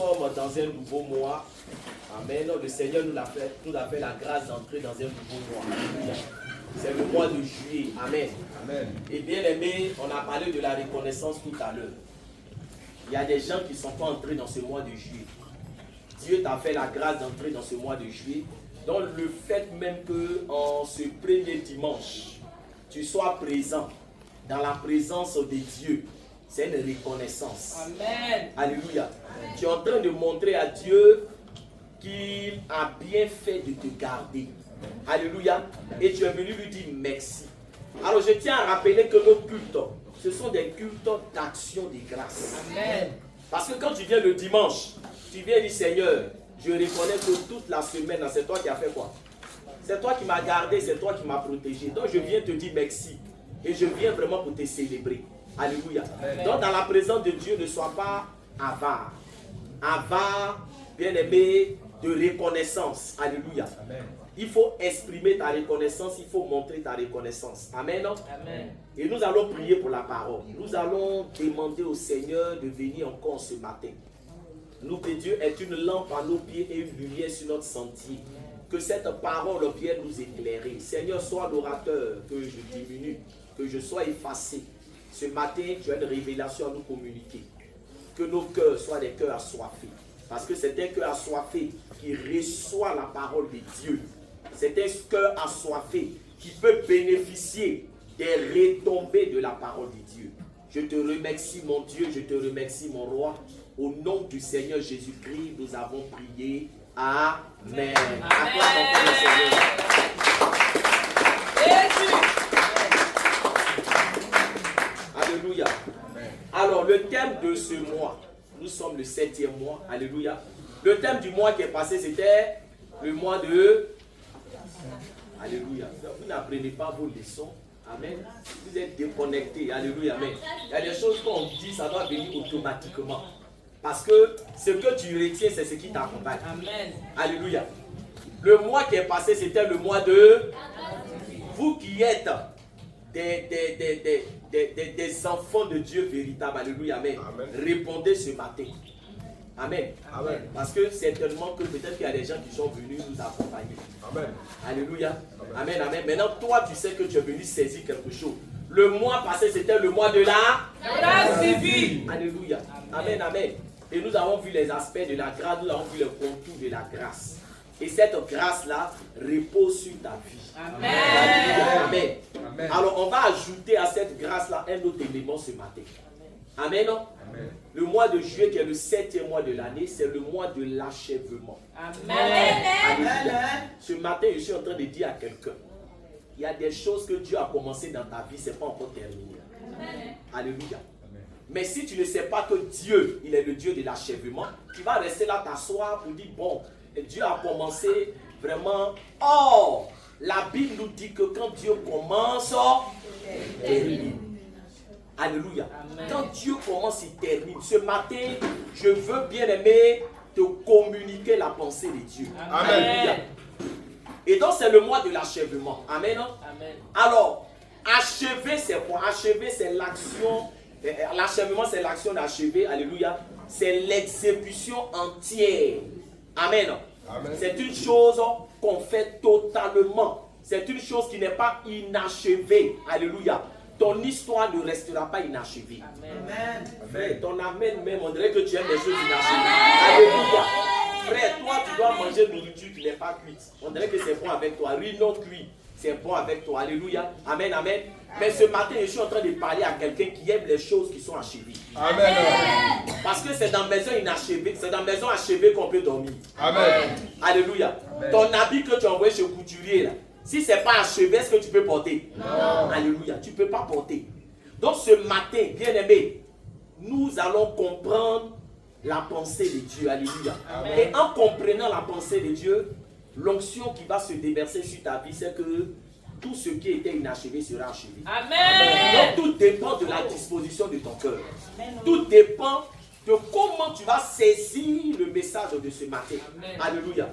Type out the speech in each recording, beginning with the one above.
sommes dans un nouveau mois. Amen. Le Seigneur nous a fait la grâce d'entrer dans un nouveau mois. C'est le mois de juillet. Amen. Amen. Et bien aimé, on a parlé de la reconnaissance tout à l'heure. Il y a des gens qui ne sont pas entrés dans ce mois de juillet. Dieu t'a fait la grâce d'entrer dans ce mois de juillet. Donc le fait même qu'en ce premier dimanche, tu sois présent dans la présence de Dieu, c'est une reconnaissance. Amen. Alléluia. Amen. Tu es en train de montrer à Dieu qu'il a bien fait de te garder. Alléluia. Et tu es venu lui dire merci. Alors je tiens à rappeler que nos cultes, ce sont des cultes d'action de grâce. Amen. Parce que quand tu viens le dimanche, tu viens dire Seigneur, je reconnais que toute la semaine, c'est toi qui as fait quoi? C'est toi qui m'as gardé, c'est toi qui m'as protégé. Donc je viens te dire merci. Et je viens vraiment pour te célébrer. Alléluia. Amen. Donc dans la présence de Dieu, ne sois pas avare. Avare, bien aimé, de reconnaissance. Alléluia. Amen. Il faut exprimer ta reconnaissance, il faut montrer ta reconnaissance. Amen. Amen. Et nous allons prier pour la parole. Nous allons demander au Seigneur de venir encore ce matin. Nous, que Dieu est une lampe à nos pieds et une lumière sur notre sentier. Que cette parole vienne nous éclairer. Seigneur, sois l'orateur, que je diminue, que je sois effacé. Ce matin, tu as une révélation à nous communiquer. Que nos cœurs soient des cœurs assoiffés. Parce que c'est un cœur assoiffé qui reçoit la parole de Dieu. C'est un cœur assoiffé qui peut bénéficier des retombées de la parole de Dieu. Je te remercie, mon Dieu, je te remercie, mon roi. Au nom du Seigneur Jésus-Christ, nous avons prié. Amen. Alléluia. Alors, le thème de ce mois, nous sommes le 7e mois. Alléluia. Le thème du mois qui est passé, c'était le mois de... Alléluia. Vous n'apprenez pas vos leçons. Amen. Vous êtes déconnectés. Alléluia. Amen. Il y a des choses qu'on dit, ça doit venir automatiquement. Parce que ce que tu retiens, c'est ce qui t'accompagne. Amen. Alléluia. Le mois qui est passé, c'était le mois de... Vous qui êtes des enfants de Dieu véritables. Alléluia. Amen. Amen. Répondez ce matin. Amen. Amen. Parce que certainement que peut-être qu'il y a des gens qui sont venus nous accompagner. Amen. Alléluia. Amen. Amen. Amen. Maintenant, toi, tu sais que tu es venu saisir quelque chose. Le mois passé, c'était le mois de la grâce divine. Alléluia. Amen. Amen. Et nous avons vu les aspects de la grâce, nous avons vu le contour de la grâce. Et cette grâce-là repose sur ta vie. Amen. Amen. Amen. Alors, on va ajouter à cette grâce-là un autre élément ce matin. Amen. Amen. Le mois de juillet, qui est le 7e mois de l'année, c'est le mois de l'achèvement. Amen. Alléluia. Ce matin, je suis en train de dire à quelqu'un, il y a des choses que Dieu a commencé dans ta vie, ce n'est pas encore terminé. Amen. Alléluia. Amen. Mais si tu ne sais pas que Dieu, il est le Dieu de l'achèvement, tu vas rester là t'asseoir pour dire, bon, Dieu a commencé vraiment. Or, la Bible nous dit que quand Dieu commence, il termine. Alléluia. Amen. Quand Dieu commence, il termine. Ce matin, je veux bien aimer te communiquer la pensée de Dieu. Amen. Alléluia. Et donc, c'est le mois de l'achèvement. Amen. Amen. Alors, achever, c'est quoi? Achever, c'est l'action. L'achèvement, c'est l'action d'achever. Alléluia. C'est l'exécution entière. Amen. Amen. C'est une chose qu'on fait totalement. C'est une chose qui n'est pas inachevée. Alléluia. Ton histoire ne restera pas inachevée. Amen. Frère, ton amen même, on dirait que tu aimes les choses inachevées. Alléluia. Frère, toi, tu dois manger nourriture qui n'est pas cuite. On dirait que c'est bon avec toi. Riz non cuit, c'est bon avec toi. Alléluia. Amen, amen. Mais ce matin, je suis en train de parler à quelqu'un qui aime les choses qui sont achevées. Amen. Parce que c'est dans la maison inachevée, c'est dans la maison achevée qu'on peut dormir. Amen. Alléluia. Amen. Ton habit que tu as envoyé chez le couturier, là, si ce n'est pas achevé, est-ce que tu peux porter? Non. Alléluia. Tu ne peux pas porter. Donc ce matin, bien aimé, nous allons comprendre la pensée de Dieu. Alléluia. Amen. Et en comprenant la pensée de Dieu, l'onction qui va se déverser sur ta vie, c'est que tout ce qui était inachevé sera achevé. Amen. Donc tout dépend de la disposition de ton cœur. Tout dépend de comment tu vas saisir le message de ce matin. Amen. Alléluia.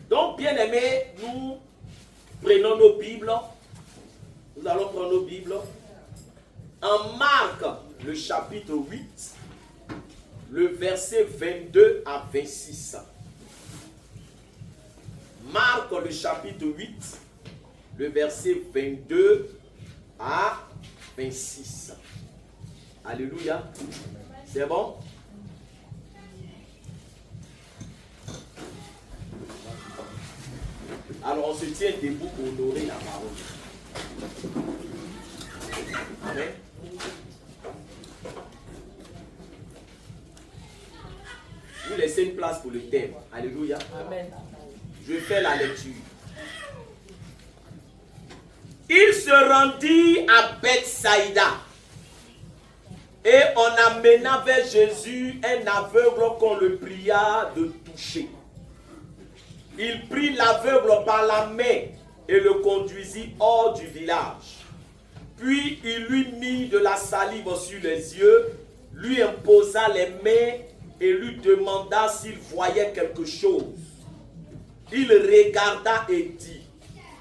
Donc bien aimé, nous prenons nos Bibles. Nous allons prendre nos Bibles. En Marc, le chapitre 8. le verset 22 à 26. Marc le chapitre 8, le verset 22 à 26. Alléluia. C'est bon? Alors on se tient debout pour honorer la parole. Amen. Vous laissez une place pour le thème. Alléluia. Amen. Je fais la lecture. Il se rendit à Bethsaïda et on amena vers Jésus un aveugle qu'on le pria de toucher. Il prit l'aveugle par la main et le conduisit hors du village. Puis il lui mit de la salive sur les yeux, lui imposa les mains et lui demanda s'il voyait quelque chose. Il regarda et dit,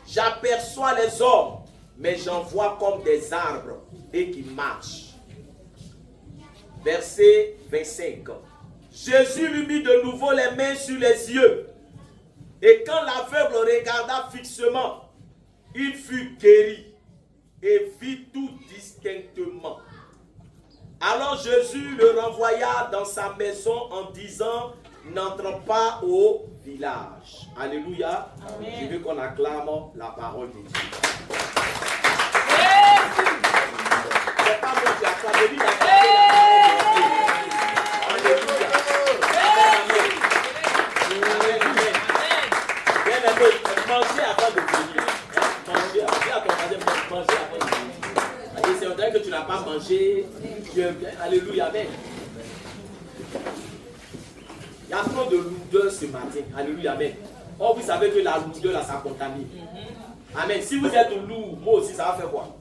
j'aperçois les hommes, mais j'en vois comme des arbres et qui marchent. Verset 25. Jésus lui mit de nouveau les mains sur les yeux. Et quand l'aveugle regarda fixement, il fut guéri et vit tout distinctement. Alors Jésus le renvoya dans sa maison en disant, n'entre pas au village. Alléluia. Amen. Je veux qu'on acclame la parole de Dieu. C'est pas moi qui acclame, je dis la parole de Dieu. Alléluia. Mangez avant de venir. Mangez avant de venir. Et c'est vrai que tu n'as pas mangé. Alléluia. Amen. Il y a trop de lourdeur ce matin. Alléluia. Amen. Oh, vous savez que la lourdeur là, ça contamine. Amen. Si vous êtes lourd, moi aussi, ça va faire quoi?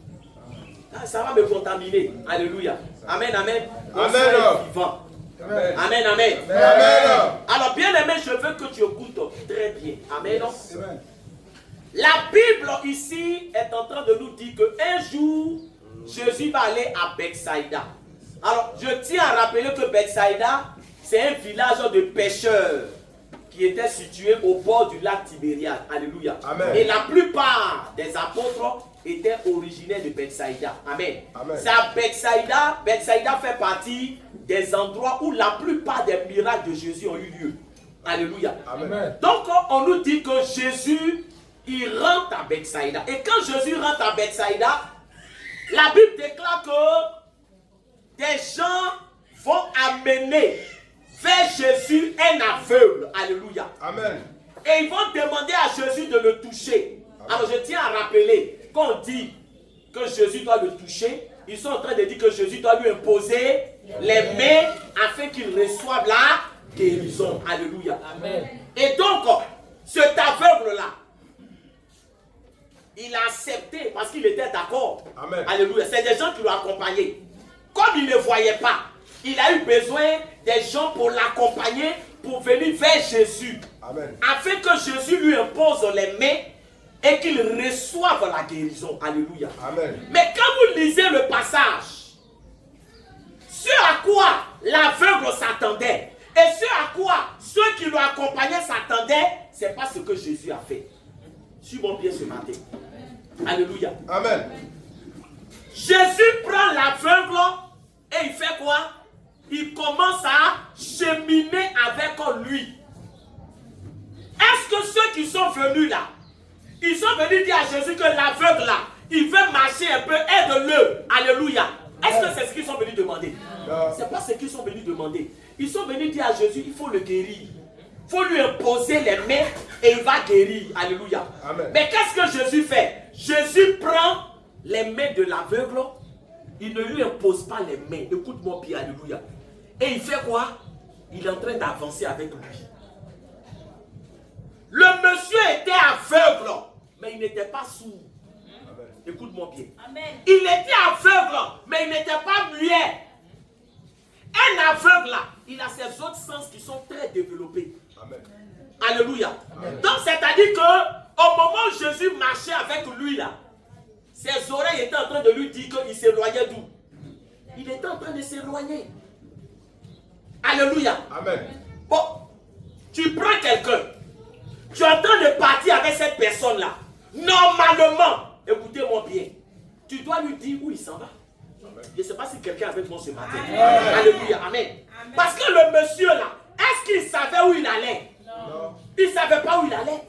Ça va me contaminer. Alléluia. Amen. Amen. Amen. Vivant. Amen. Amen. Amen. Amen. Alors, bien aimé, je veux que tu écoutes très bien. Amen. Amen. La Bible ici est en train de nous dire qu'un jour, Jésus va aller à Bethsaïda. Alors, je tiens à rappeler que Bethsaïda, c'est un village de pêcheurs qui était situé au bord du lac Tibériade. Alléluia. Amen. Et la plupart des apôtres étaient originaires de Bethsaïda. Amen. Amen. C'est à Bethsaïda. Bethsaïda fait partie des endroits où la plupart des miracles de Jésus ont eu lieu. Alléluia. Amen. Donc, on nous dit que Jésus, il rentre à Bethsaïda. Et quand Jésus rentre à Bethsaïda, la Bible déclare que des gens vont amener vers Jésus un aveugle. Alléluia. Amen. Et ils vont demander à Jésus de le toucher. Alors je tiens à rappeler, quand on dit que Jésus doit le toucher, ils sont en train de dire que Jésus doit lui imposer les mains afin qu'il reçoive la guérison. Alléluia. Amen. Et donc, cet aveugle-là, il a accepté parce qu'il était d'accord. Amen. Alléluia. C'est des gens qui l'ont accompagné. Comme il ne voyait pas, il a eu besoin des gens pour l'accompagner, pour venir vers Jésus. Amen. Afin que Jésus lui impose les mains et qu'il reçoive la guérison. Alléluia. Amen. Mais quand vous lisez le passage, ce à quoi l'aveugle s'attendait et ce à quoi ceux qui l'ont accompagné s'attendaient, c'est pas ce que Jésus a fait. Sur mon pied ce matin. Alléluia. Amen. Jésus prend l'aveugle et il fait quoi? Il commence à cheminer avec lui. Est-ce que ceux qui sont venus là, ils sont venus dire à Jésus que l'aveugle là, il veut marcher un peu, aide-le. Alléluia. Est-ce que c'est ce qu'ils sont venus demander? C'est pas ce qu'ils sont venus demander. Ils sont venus dire à Jésus, il faut le guérir. Il faut lui imposer les mains et il va guérir. Alléluia. Amen. Mais qu'est-ce que Jésus fait? Jésus prend les mains de l'aveugle. Il ne lui impose pas les mains. Écoute-moi bien, alléluia. Et il fait quoi? Il est en train d'avancer avec lui. Le monsieur était aveugle, mais il n'était pas sourd. Écoute-moi bien. Amen. Il était aveugle, mais il n'était pas muet. Un aveugle là, il a ses autres sens qui sont très développés. Amen. Alléluia. Donc c'est-à-dire que au moment où Jésus marchait avec lui là, ses oreilles étaient en train de lui dire qu'il s'éloignait d'où? Il était en train de s'éloigner. Alléluia. Amen. Bon, tu prends quelqu'un, tu es en train de partir avec cette personne-là. Normalement, écoutez-moi bien, tu dois lui dire où il s'en va. Amen. Je ne sais pas si quelqu'un est avec moi ce matin. Amen. Alléluia, amen. Parce que le monsieur là, est-ce qu'il savait où il allait? Non. Il ne savait pas où il allait.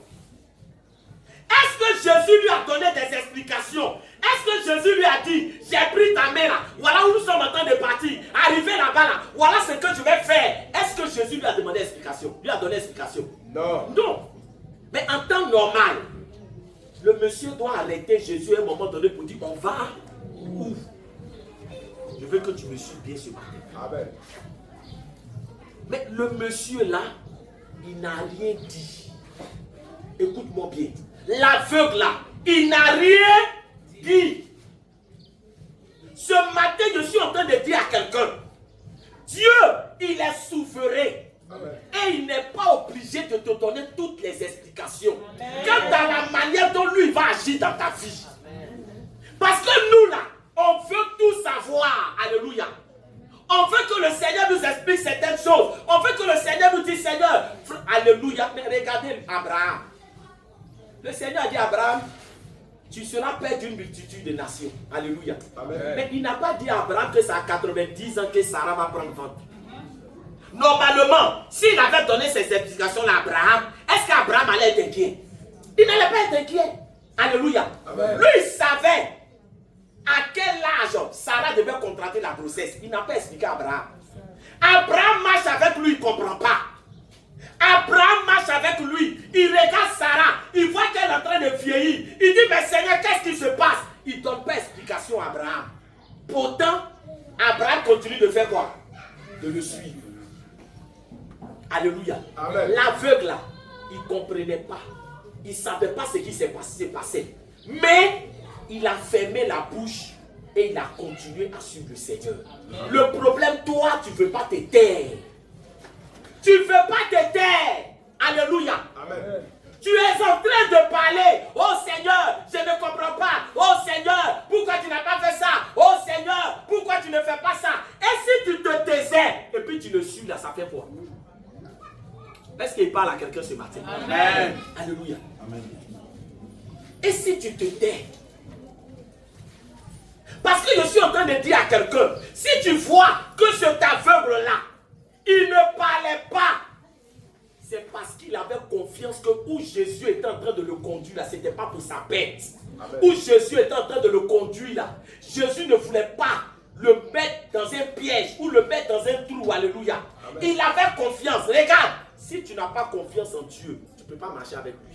Est-ce que Jésus lui a donné des explications? Est-ce que Jésus lui a dit, j'ai pris ta main là, voilà où nous sommes en train de partir, arrivé là-bas là, voilà ce que je vais faire. Est-ce que Jésus lui a demandé explication? Lui a donné explication? Non. Non. Mais en temps normal, le monsieur doit arrêter Jésus à un moment donné pour dire, on va où? Je veux que tu me suives bien ce matin. Amen. Mais le monsieur là, il n'a rien dit. Écoute-moi bien. L'aveugle là, il n'a rien dit. Ce matin, je suis en train de dire à quelqu'un, Dieu, il est souverain. Amen. Et il n'est pas obligé de te donner toutes les explications. Quant à la manière dont lui va agir dans ta vie. Parce que nous là, on veut tout savoir. Alléluia. On veut que le Seigneur nous explique certaines choses. On veut que le Seigneur nous dise, Seigneur, alléluia. Mais regardez Abraham. Le Seigneur a dit à Abraham, tu seras père d'une multitude de nations. Alléluia. Amen. Mais il n'a pas dit à Abraham que c'est à 90 ans que Sarah va prendre ventre. Normalement, s'il avait donné ces explications à Abraham, est-ce qu'Abraham allait être inquiet? Il n'allait pas être inquiet. Alléluia. Amen. Lui, il savait à quel âge Sarah devait contracter la grossesse. Il n'a pas expliqué à Abraham. Abraham marche avec lui, il ne comprend pas. Abraham marche avec lui, il regarde Sarah, il voit qu'elle est en train de vieillir. Il dit, mais Seigneur, qu'est-ce qui se passe? Il ne donne pas explication à Abraham. Pourtant, Abraham continue de faire quoi? De le suivre. Alléluia. Amen. L'aveugle là, il ne comprenait pas. Il ne savait pas ce qui s'est passé. Mais il a fermé la bouche et il a continué à suivre le Seigneur. Le problème, toi, tu ne veux pas te taire. Tu ne veux pas te taire. Alléluia. Amen. Tu es en train de parler. Oh Seigneur, je ne comprends pas. Oh Seigneur, pourquoi tu n'as pas fait ça? Oh Seigneur, pourquoi tu ne fais pas ça? Et si tu te taisais et puis tu le suis là, ça fait quoi? Est-ce qu'il parle à quelqu'un ce matin? Amen. Alléluia. Amen. Et si tu te tais? Parce que je suis en train de dire à quelqu'un, si tu vois que cet aveugle-là, il ne parlait pas, c'est parce qu'il avait confiance que où Jésus était en train de le conduire là, ce n'était pas pour sa bête. Amen. Où Jésus était en train de le conduire là, Jésus ne voulait pas le mettre dans un piège ou le mettre dans un trou. Alléluia. Amen. Il avait confiance. Regarde, si tu n'as pas confiance en Dieu, tu ne peux pas marcher avec lui.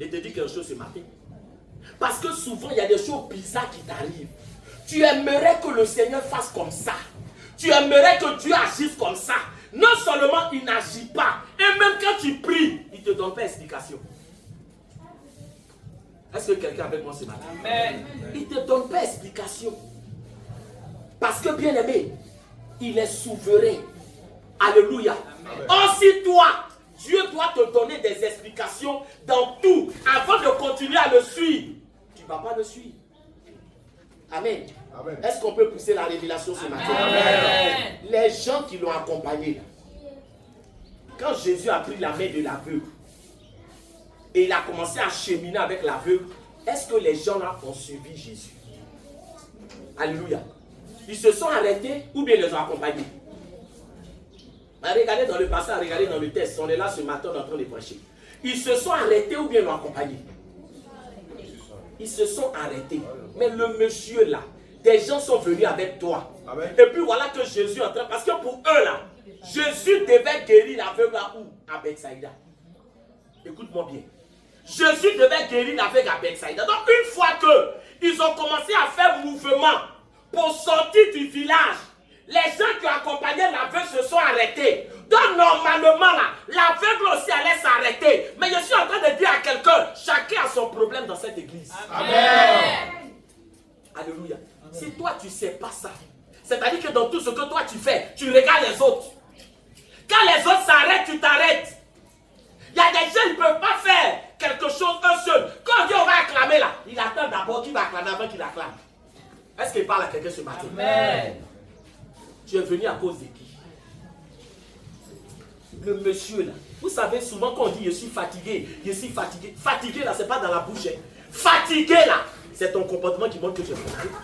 Et te dis quelque chose ce matin. Parce que souvent, il y a des choses bizarres qui t'arrivent. Tu aimerais que le Seigneur fasse comme ça. Tu aimerais que Dieu agisse comme ça. Non seulement il n'agit pas, et même quand tu pries, il ne te donne pas explication. Est-ce que quelqu'un est avec moi ce matin? Amen. Il ne te donne pas explication. Parce que bien aimé, il est souverain. Alléluia. Aussi toi, Dieu doit te donner des explications dans tout. Avant de continuer à le suivre, tu ne vas pas le suivre. Amen. Amen. Est-ce qu'on peut pousser la révélation ce matin? Amen. Les gens qui l'ont accompagné, là, quand Jésus a pris la main de l'aveugle et il a commencé à cheminer avec l'aveugle, est-ce que les gens là ont suivi Jésus? Alléluia. Ils se sont arrêtés ou bien ils les ont accompagnés? Regardez dans le passage, regardez dans le texte, on est là ce matin en train de prêcher. Ils se sont arrêtés ou bien l'ont accompagné? Ils se sont arrêtés. Mais le monsieur là, des gens sont venus avec toi. Amen. Et puis voilà que Jésus est en train, parce que pour eux là, Jésus devait guérir l'aveugle à où? À Bethsaïda. Écoute-moi bien. Jésus devait guérir l'aveugle à Bethsaïda. Donc une fois qu'ils ont commencé à faire mouvement pour sortir du village, les gens qui accompagnaient l'aveugle se sont arrêtés. Donc normalement là, l'aveugle aussi allait s'arrêter. Mais je suis en train de dire à quelqu'un, chacun a son problème dans cette église. Amen. Alléluia. Si toi tu ne sais pas ça, c'est-à-dire que dans tout ce que toi tu fais, tu regardes les autres. Quand les autres s'arrêtent, tu t'arrêtes. Il y a des gens qui ne peuvent pas faire quelque chose un seul. Quand Dieu va acclamer là, il attend d'abord qu'il va acclamer avant qu'il acclame. Est-ce qu'il parle à quelqu'un ce matin? Amen. Tu es venu à cause de qui? le monsieur là, vous savez, souvent quand on dit je suis fatigué, fatigué là, c'est pas dans la bouche. Hein. Fatigué là, c'est ton comportement qui montre que tu es fatigué.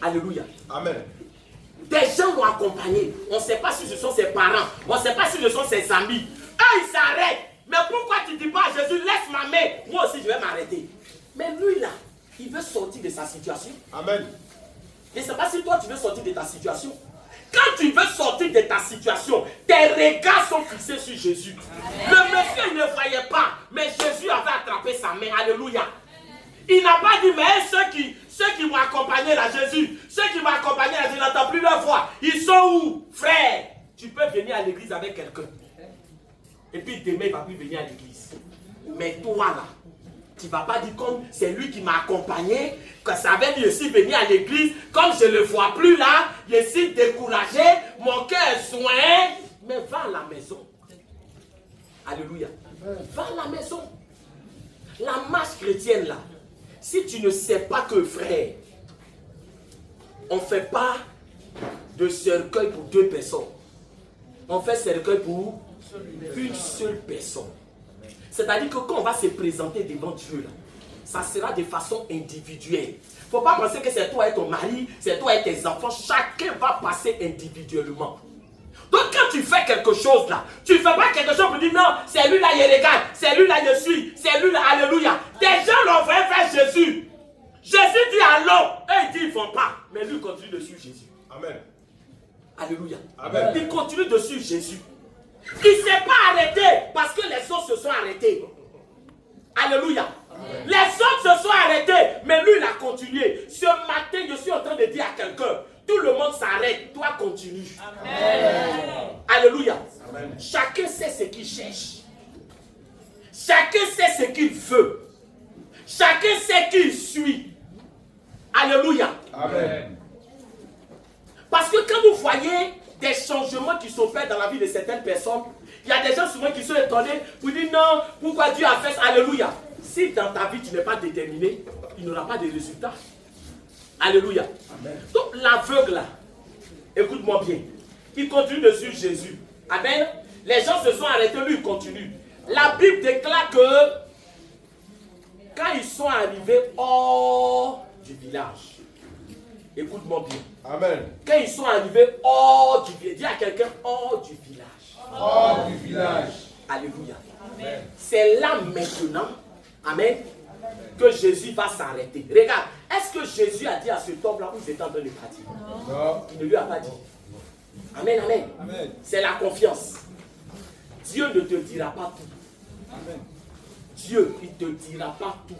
Alléluia. Amen. Des gens l'ont accompagné. On ne sait pas si ce sont ses parents, on ne sait pas si ce sont ses amis. Eux, ils s'arrêtent. Mais pourquoi tu ne dis pas à Jésus, laisse ma main, moi aussi je vais m'arrêter. Mais lui là, il veut sortir de sa situation. Amen. Je ne sais pas si toi tu veux sortir de ta situation. Quand tu veux sortir de ta situation, tes regards sont fixés sur Jésus. Amen. Le monsieur il ne voyait pas, mais Jésus avait attrapé sa main. Alléluia. Il n'a pas dit, mais ceux qui vont accompagner la Jésus, ceux qui vont accompagner la Jésus, n'entendent plus leur voix. Ils sont où? Frère, tu peux venir à l'église avec quelqu'un. Et puis demain, il ne va plus venir à l'église. Mais toi là, tu ne vas pas dire comme c'est lui qui m'a accompagné, que ça veut dire aussi venir à l'église, comme je ne le vois plus là, je suis découragé, mon cœur est soin. Mais va à la maison. Alléluia. Va à la maison. La marche chrétienne là, si tu ne sais pas que frère, on ne fait pas de cercueil pour 2 personnes. On fait cercueil pour une seule personne. C'est-à-dire que quand on va se présenter devant Dieu, là, ça sera de façon individuelle. Il ne faut pas penser que c'est toi et ton mari, c'est toi et tes enfants. Chacun va passer individuellement. Donc quand tu fais quelque chose là, tu ne fais pas quelque chose pour dire non, c'est lui là, il regarde, c'est lui là, je suis, c'est lui là, alléluia. Des gens l'ont fait vers Jésus. Jésus dit allons, et il dit ils ne vont pas. Mais lui continue de suivre Jésus. Amen. Alléluia. Amen. Il continue de suivre Jésus. Il ne s'est pas arrêté parce que les autres se sont arrêtés. Alléluia. Amen. Les autres se sont arrêtés, mais lui il a continué. Ce matin, je suis en train de dire à quelqu'un, tout le monde s'arrête, toi continue. Amen. Alléluia. Amen. Chacun sait ce qu'il cherche. Chacun sait ce qu'il veut. Chacun sait qui il suit. Alléluia. Amen. Parce que quand vous voyez des changements qui sont faits dans la vie de certaines personnes, il y a des gens souvent qui sont étonnés pour dire non, pourquoi Dieu a fait ça? Alléluia. Si dans ta vie tu n'es pas déterminé, il n'y aura pas de résultat. Alléluia. Amen. Donc l'aveugle là, écoute-moi bien, il continue de suivre Jésus. Amen. Les gens se sont arrêtés, lui il continue. La Bible déclare que quand ils sont arrivés hors du village, écoute-moi bien. Amen. Quand ils sont arrivés hors du village, dis à quelqu'un hors du village. Hors du village. Alléluia. Amen. C'est là maintenant, amen, que Jésus va s'arrêter. Regarde, est-ce que Jésus a dit à cet homme-là où ils étaient en train de partir? Non. Il ne lui a pas dit. Amen, amen. Amen. C'est la confiance. Dieu ne te dira pas tout. Amen. Dieu, il ne te dira pas tout.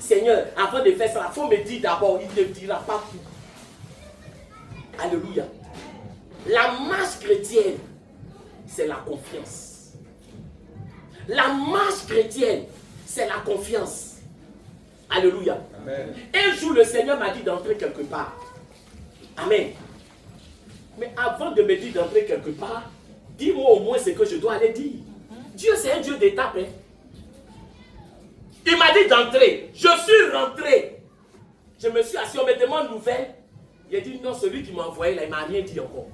Seigneur, avant de faire ça, il faut me dire d'abord, il ne te dira pas tout. Alléluia. La marche chrétienne, c'est la confiance. La marche chrétienne, c'est la confiance. Alléluia. Amen. Un jour, le Seigneur m'a dit d'entrer quelque part. Amen. Mais avant de me dire d'entrer quelque part, dis-moi au moins ce que je dois aller dire. Dieu, c'est un Dieu d'étape. Hein? Il m'a dit d'entrer. Je suis rentré. Je me suis assis, on me demande nouvelle. Il a dit non, celui qui m'a envoyé là, il ne m'a rien dit encore.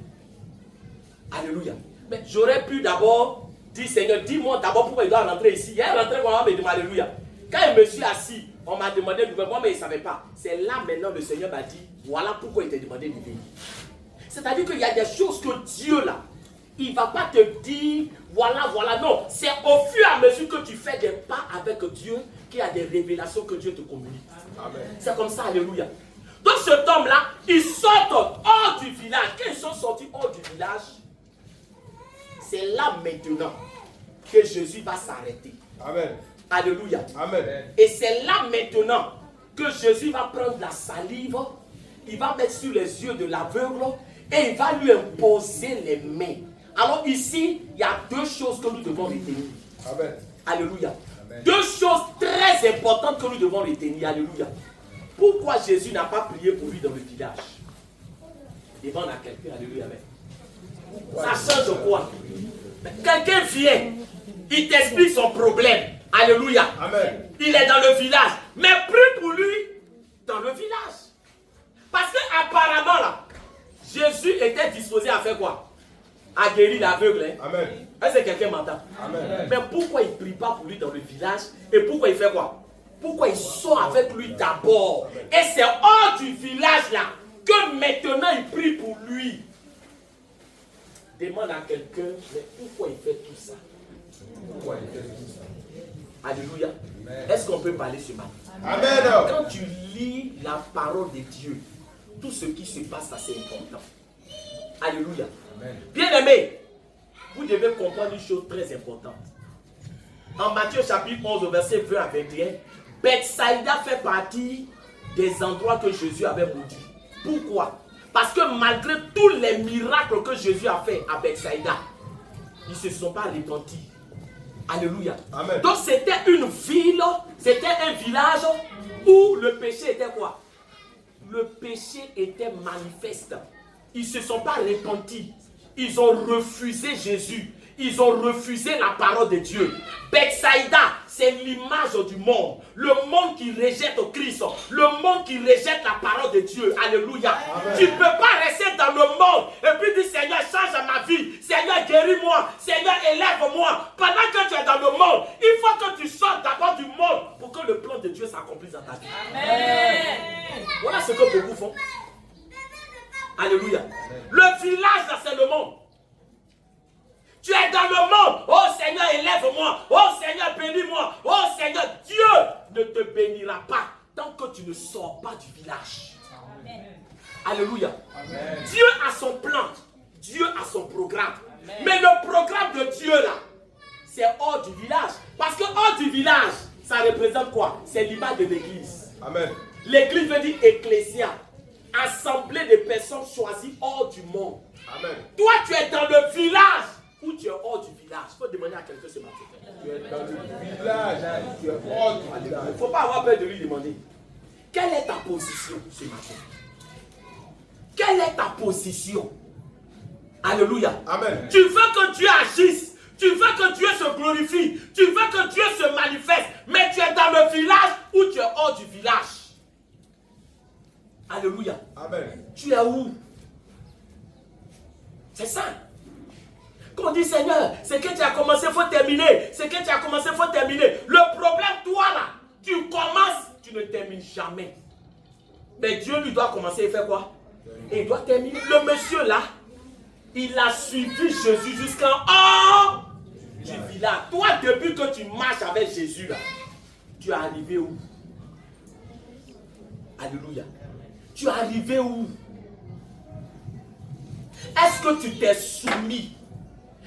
Alléluia. Mais j'aurais pu d'abord dire, Seigneur, dis-moi d'abord pourquoi il doit rentrer ici. Il est rentré, on m'a dit Alléluia. Quand je me suis assis, on m'a demandé nouvelle, moi, mais il ne savait pas. C'est là maintenant le Seigneur m'a dit, voilà pourquoi il t'a demandé de venir. C'est-à-dire qu'il y a des choses que Dieu là, il ne va pas te dire, voilà, voilà. Non, c'est au fur et à mesure que tu fais des pas avec Dieu qu'il y a des révélations que Dieu te communique. Amen. C'est comme ça, alléluia. Donc cet homme-là, il sort hors du village. Quand ils sont sortis hors du village, c'est là maintenant que Jésus va s'arrêter. Amen. Alléluia. Amen. Et c'est là maintenant que Jésus va prendre la salive, il va mettre sur les yeux de l'aveugle et il va lui imposer les mains. Alors ici, il y a 2 choses que nous devons retenir. Amen. Alléluia. Amen. 2 choses très importantes que nous devons retenir. Alléluia. Pourquoi Jésus n'a pas prié pour lui dans le village? Demande à quelqu'un. Alléluia. Amen. Ça change quoi? Quelqu'un vient, il t'explique son problème. Alléluia. Amen. Il est dans le village. Mais prie pour lui dans le village. Parce qu'apparemment là, Jésus était disposé à faire quoi? a guéri l'aveugle. Hein? Amen. Est-ce que quelqu'un m'entend? Amen. Mais pourquoi il ne prie pas pour lui dans le village? Et pourquoi il fait quoi? Pourquoi il sort avec lui d'abord? Et c'est hors du village là que maintenant il prie pour lui. Demande à quelqu'un, mais pourquoi il fait tout ça? Pourquoi il fait tout ça? Alléluia. Amen. Est-ce qu'on peut parler ce matin? Amen. Quand tu lis la parole de Dieu, tout ce qui se passe, ça c'est important. Alléluia. Amen. Bien aimé, vous devez comprendre une chose très importante. En Matthieu chapitre 11, verset 20 à 21, Bethsaïda fait partie des endroits que Jésus avait maudits. Pourquoi? Parce que malgré tous les miracles que Jésus a fait à Bethsaïda, ils ne se sont pas repentis. Alléluia. Amen. Donc c'était une ville, c'était un village où le péché était quoi? Le péché était manifeste. Ils ne se sont pas repentis. Ils ont refusé Jésus. Ils ont refusé la parole de Dieu. Bethsaïda, c'est l'image du monde. Le monde qui rejette Christ. Le monde qui rejette la parole de Dieu. Alléluia. Amen. Tu ne peux pas rester dans le monde et puis dire Seigneur, change ma vie. Seigneur, guéris-moi. Seigneur, élève-moi. Pendant que tu es dans le monde, il faut que tu sortes d'abord du monde pour que le plan de Dieu s'accomplisse dans ta vie. Amen. Voilà ce que beaucoup font. Alléluia. Le village, là, c'est le monde. Tu es dans le monde. Oh Seigneur, élève-moi. Oh Seigneur, bénis-moi. Oh Seigneur, Dieu ne te bénira pas tant que tu ne sors pas du village. Amen. Alléluia. Amen. Dieu a son plan. Dieu a son programme. Amen. Mais le programme de Dieu là, c'est hors du village. Parce que hors du village, ça représente quoi? C'est l'image de l'église. Amen. L'église veut dire ecclésia. Assemblée de personnes choisies hors du monde. Amen. Toi, tu es dans le village ou tu es hors du village. Il faut demander à quelqu'un ce matin. Tu es dans le village. Tu es hors du village. Il ne faut pas avoir peur de lui demander. Quelle est ta position ce matin? Quelle est ta position? Alléluia. Amen. Tu veux que Dieu agisse. Tu veux que Dieu se glorifie. Tu veux que Dieu se manifeste. Mais tu es dans le village ou tu es hors du village. Alléluia. Amen. Tu es où? C'est ça. Quand on dit Seigneur, ce que tu as commencé, il faut terminer. Ce que tu as commencé, il faut terminer. Le problème, toi là, tu commences, tu ne termines jamais. Mais Dieu lui doit commencer et faire quoi? Et il doit terminer. Le monsieur là, il a suivi Jésus jusqu'en haut du village. Toi, depuis que tu marches avec Jésus là, tu es arrivé où? Alléluia. Tu es arrivé où? Est-ce que tu t'es soumis?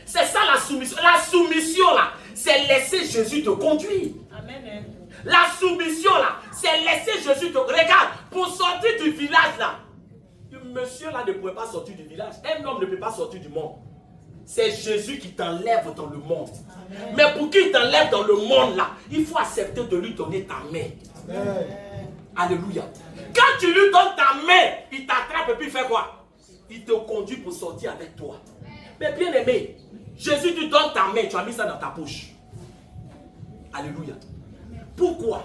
C'est ça la soumission. La soumission là, c'est laisser Jésus te conduire. Amen. La soumission là, c'est laisser Jésus te... Regarde, pour sortir du village là, le monsieur là ne pouvait pas sortir du village. Un homme ne peut pas sortir du monde. C'est Jésus qui t'enlève dans le monde. Amen. Mais pour qu'il t'enlève dans le monde là, il faut accepter de lui donner ta main. Amen. Alléluia. Quand tu lui donnes ta main, il t'attrape et puis il fait quoi? Il te conduit pour sortir avec toi. Mais bien aimé, Jésus te donne ta main, tu as mis ça dans ta poche. Alléluia. Pourquoi?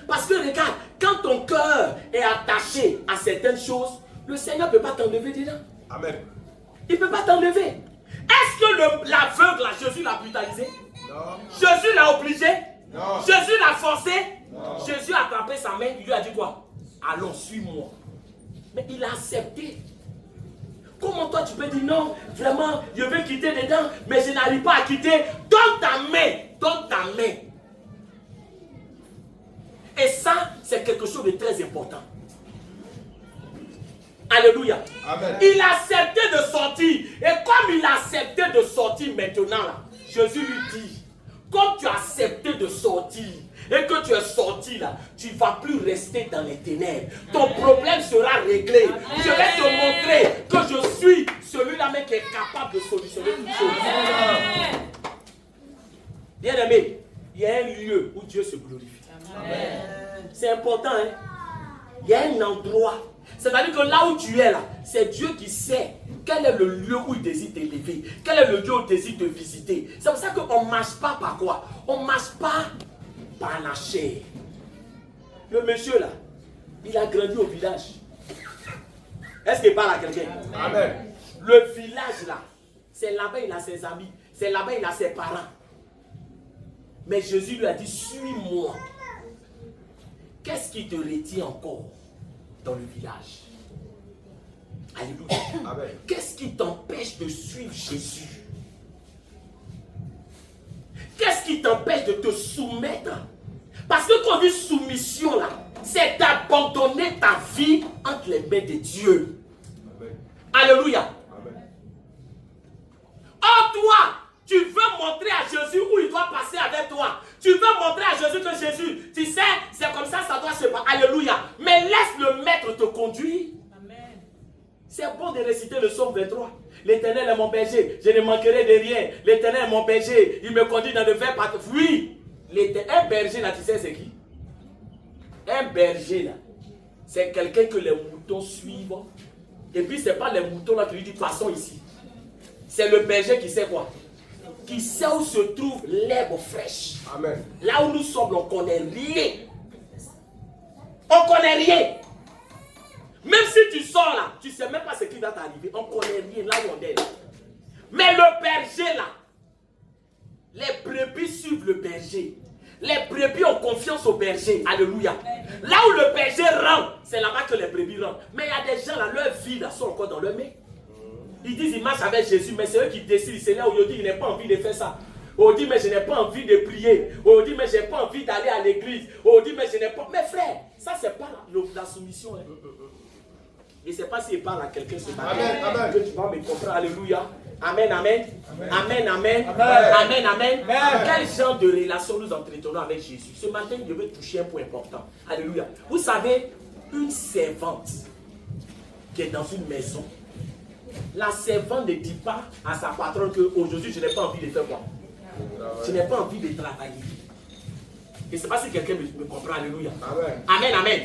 Parce que regarde, quand ton cœur est attaché à certaines choses, le Seigneur ne peut pas t'enlever dedans. Amen. Il ne peut pas t'enlever. Est-ce que l'aveugle, Jésus l'a brutalisé? Non. Jésus l'a obligé? Non. Jésus l'a forcé? Non. Jésus a attrapé sa main, il lui a dit quoi? Allons, suis-moi. Mais il a accepté. Comment toi tu peux dire non, vraiment, je veux quitter dedans, mais je n'arrive pas à quitter. Donne ta main, donne ta main. Et ça, c'est quelque chose de très important. Alléluia. Amen. Il a accepté de sortir. Et comme il a accepté de sortir maintenant, là, Jésus lui dit, comme tu as accepté de sortir, et que tu es sorti là, tu ne vas plus rester dans les ténèbres. Ton problème sera réglé. Je vais te montrer que je suis celui-là même qui est capable de solutionner toutes choses. Bien aimé, il y a un lieu où Dieu se glorifie. C'est important, hein? Il y a un endroit. C'est-à-dire que là où tu es là, c'est Dieu qui sait quel est le lieu où il désire t'élever. Quel est le lieu où il désire te visiter. C'est pour ça qu'on ne marche pas par quoi? On ne marche pas par la chair. Le monsieur là, il a grandi au village. Est-ce qu'il parle à quelqu'un? Amen. Le village là, C'est là-bas il a ses amis. C'est là-bas il a ses parents. Mais Jésus lui a dit, suis-moi. Qu'est-ce qui te retient encore dans le village? Alléluia. Amen. Qu'est-ce qui t'empêche de suivre Jésus? Qu'est-ce qui t'empêche de te soumettre? Parce que quand on dit soumission là, c'est d'abandonner ta vie entre les mains de Dieu. Amen. Alléluia. Amen. Or toi, tu veux montrer à Jésus où il doit passer avec toi. Tu veux montrer à Jésus que Jésus, tu sais, c'est comme ça doit se passer. Alléluia. Mais laisse le maître te conduire. Amen. C'est bon de réciter le psaume 23. L'Éternel est mon berger, je ne manquerai de rien. L'Éternel est mon berger, il me conduit dans de verts pâturages. Oui, un berger là, tu sais c'est qui? Un berger là, c'est quelqu'un que les moutons suivent. Et puis c'est pas les moutons là qui lui disent passons ici. C'est le berger qui sait quoi? Qui sait où se trouve l'herbe fraîche. Amen. Là où nous sommes, on ne connaît rien. On ne connaît rien. Même si tu sors là, tu ne sais même pas ce qui va t'arriver. On ne connaît rien là où on est là. Mais le berger là, les brebis suivent le berger. Les brebis ont confiance au berger. Alléluia. Là où le berger rentre, c'est là-bas que les brebis rentrent. Mais il y a des gens là, leur vie là sont encore dans leur main. Ils disent ils marchent avec Jésus, mais c'est eux qui décident. C'est là où ils disent je n'ai pas envie de faire ça. On dit mais je n'ai pas envie de prier. On dit mais je n'ai pas envie d'aller à l'église. On dit mais je n'ai pas. Mais frère, ça c'est pas la soumission. Hein. Je ne sais pas s'il parle à quelqu'un ce matin. Amen, amen. Que tu vas me comprendre. Alléluia. Amen, amen. Amen, amen. Amen. Amen. Quel genre de relation nous entretenons avec Jésus? Ce matin, je veux toucher un point important. Alléluia. Vous savez, une servante qui est dans une maison, la servante ne dit pas à sa patronne qu'aujourd'hui, je n'ai pas envie de faire quoi? Je n'ai pas envie de travailler. Je ne sais pas si quelqu'un me comprend. Alléluia. Amen. Amen, amen.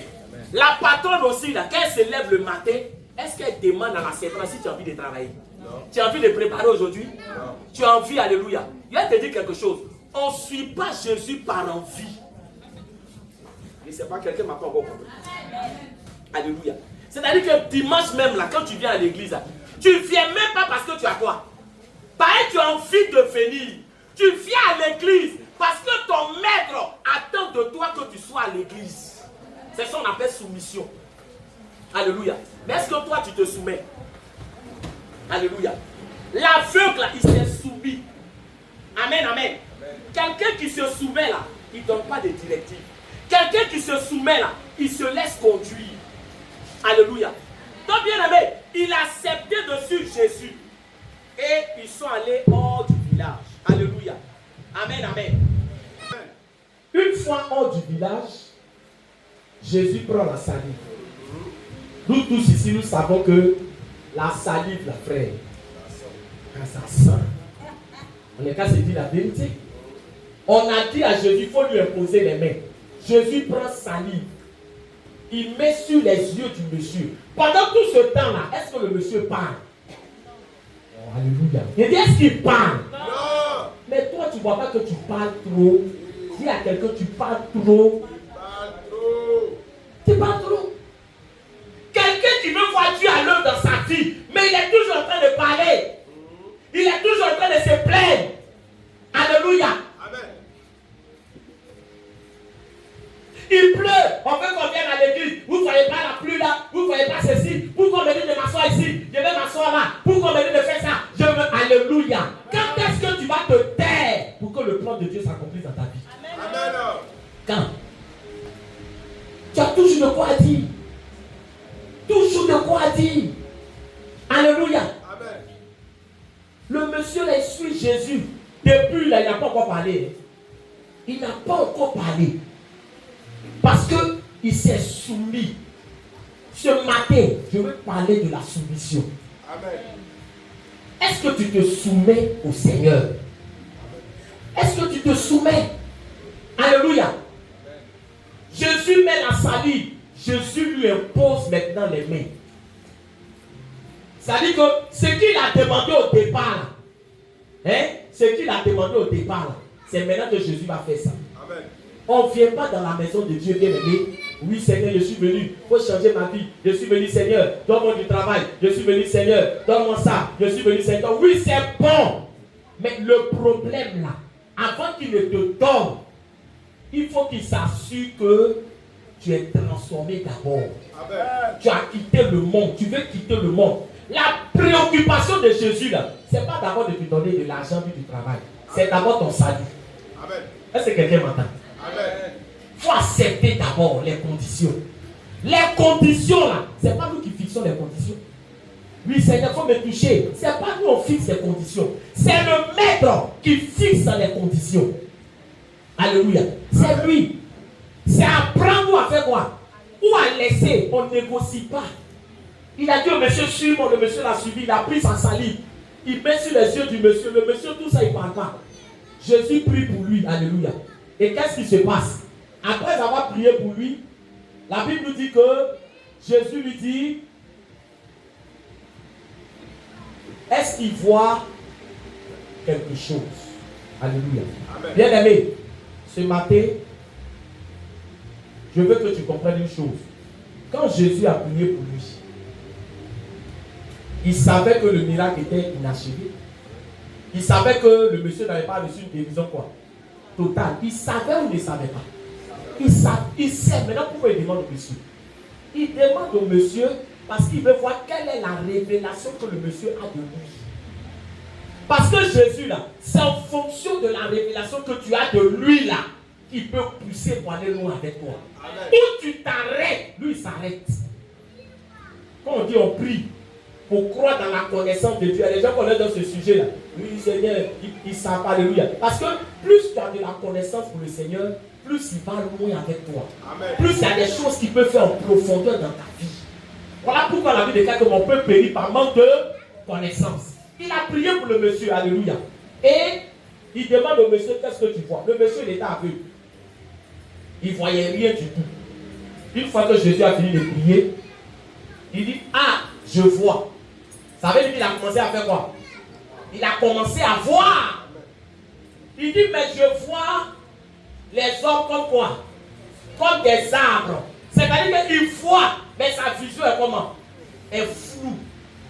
La patronne aussi, là, quand elle se lève le matin, est-ce qu'elle demande à la servante si tu as envie de travailler? Non. Tu as envie de préparer aujourd'hui? Non. Tu as envie, alléluia. Je vais te dire quelque chose. On ne suit pas Jésus par envie. Je ne sais pas, quelqu'un ne m'a pas encore compris. Alléluia. C'est-à-dire que dimanche même, là, quand tu viens à l'église, là, tu ne viens même pas parce que tu as quoi? Pareil, tu as envie de venir. Tu viens à l'église parce que ton maître attend de toi que tu sois à l'église. C'est ça qu'on appelle soumission. Alléluia. Mais est-ce que toi, tu te soumets? Alléluia. L'aveugle, là, il s'est soumis. Amen, amen. Quelqu'un qui se soumet, là, il ne donne pas de directives. Quelqu'un qui se soumet, là, il se laisse conduire. Alléluia. Donc, bien aimé, il a accepté de suivre Jésus. Et ils sont allés hors du village. Alléluia. Amen, amen. Une fois hors du village, Jésus prend la salive. Nous tous ici, nous savons que la salive, la frère, quand ça sent, on n'est qu'à se dire la vérité. On a dit à Jésus, il faut lui imposer les mains. Jésus prend salive. Il met sur les yeux du monsieur. Pendant tout ce temps-là, est-ce que le monsieur parle? Oh, alléluia. Il dit, est-ce qu'il parle? Non. Mais toi, tu ne vois pas que tu parles trop. Dis à quelqu'un, tu parles trop. Pas trop. Tu parles trop. Quelqu'un qui veut voir Dieu à l'œuvre dans sa vie, mais il est toujours en train de parler. Il est toujours en train de se plaindre. Alléluia. Amen. Il pleut. On veut qu'on vienne à l'église. Vous ne voyez pas la pluie là. Vous ne voyez pas ceci. Pourquoi on me dit de m'asseoir ici? Je vais m'asseoir là. Pourquoi on me dit de faire ça? Je veux. Alléluia. Quand est-ce que tu vas te taire pour que le plan de Dieu s'accomplisse dans ta vie? Amen. Quand? Tu as toujours de quoi dire. Toujours de quoi dire. Alléluia. Amen. Le monsieur là, il suit Jésus. Depuis là, il n'a pas encore parlé. Il n'a pas encore parlé. Parce qu'il s'est soumis. Ce matin, je veux parler de la soumission. Amen. Est-ce que tu te soumets au Seigneur? Est-ce que tu te soumets? Alléluia. Jésus met la salive. Jésus lui impose maintenant les mains. Ça dit que ce qu'il a demandé au départ, ce qu'il a demandé au départ, c'est maintenant que Jésus va faire ça. Amen. On ne vient pas dans la maison de Dieu, bien aimé, Oui, Seigneur, je suis venu. Il faut changer ma vie. Je suis venu, Seigneur. Donne-moi du travail. Je suis venu, Seigneur. Donne-moi ça. Je suis venu, Seigneur. Oui, c'est bon. Mais le problème là, avant qu'il ne te donne, il faut qu'il s'assure que tu es transformé d'abord. Tu as quitté le monde. Tu veux quitter le monde. La préoccupation de Jésus là, ce n'est pas d'abord de te donner de l'argent puis du travail. C'est d'abord ton salut. Est-ce que quelqu'un m'entend? Il faut accepter d'abord les conditions. Les conditions là, ce n'est pas nous qui fixons les conditions. Oui, Seigneur, il faut me toucher. Ce n'est pas nous on fixe les conditions. C'est le maître qui fixe les conditions. Alléluia. C'est lui. C'est apprendre à faire quoi? Ou à laisser. On ne négocie pas. Il a dit au monsieur, suis-moi. Le monsieur l'a suivi. Il a pris sa salive. Il met sur les yeux du monsieur. Le monsieur, tout ça, il ne parle pas. Jésus prie pour lui. Alléluia. Et qu'est-ce qui se passe? Après avoir prié pour lui, la Bible nous dit que Jésus lui dit, est-ce qu'il voit quelque chose? Alléluia. Bien aimé, ce matin, je veux que tu comprennes une chose. Quand Jésus a prié pour lui, il savait que le miracle était inachevé. Il savait que le monsieur n'avait pas reçu une guérison quoi? Totale. Il savait ou ne savait pas? Il sait. Maintenant, pourquoi il demande au monsieur? Il demande au monsieur parce qu'il veut voir quelle est la révélation que le monsieur a de lui. Parce que Jésus, là, c'est en fonction de la révélation que tu as de lui, là, qu'il peut pousser pour aller loin avec toi. Amen. Où tu t'arrêtes, lui, il s'arrête. Quand on dit on prie pour croire dans la connaissance de Dieu, les gens connaissent dans ce sujet-là. Oui, Seigneur, il savent pas, alléluia. Parce que plus tu as de la connaissance pour le Seigneur, plus il va loin avec toi. Amen. Plus il y a des choses qu'il peut faire en profondeur dans ta vie. Voilà pourquoi la Bible déclare que mon peuple périt par manque de connaissance. Il a prié pour le monsieur, alléluia. Et il demande au monsieur, qu'est-ce que tu vois? Le monsieur, il était aveugle. Il ne voyait rien du tout. Une fois que Jésus a fini de prier, il dit, ah, je vois. Ça veut dire qu'il a commencé à faire quoi? Il a commencé à voir. Il dit, mais je vois les hommes comme quoi? Comme des arbres. C'est-à-dire qu'il voit, mais sa vision est comment? Est floue.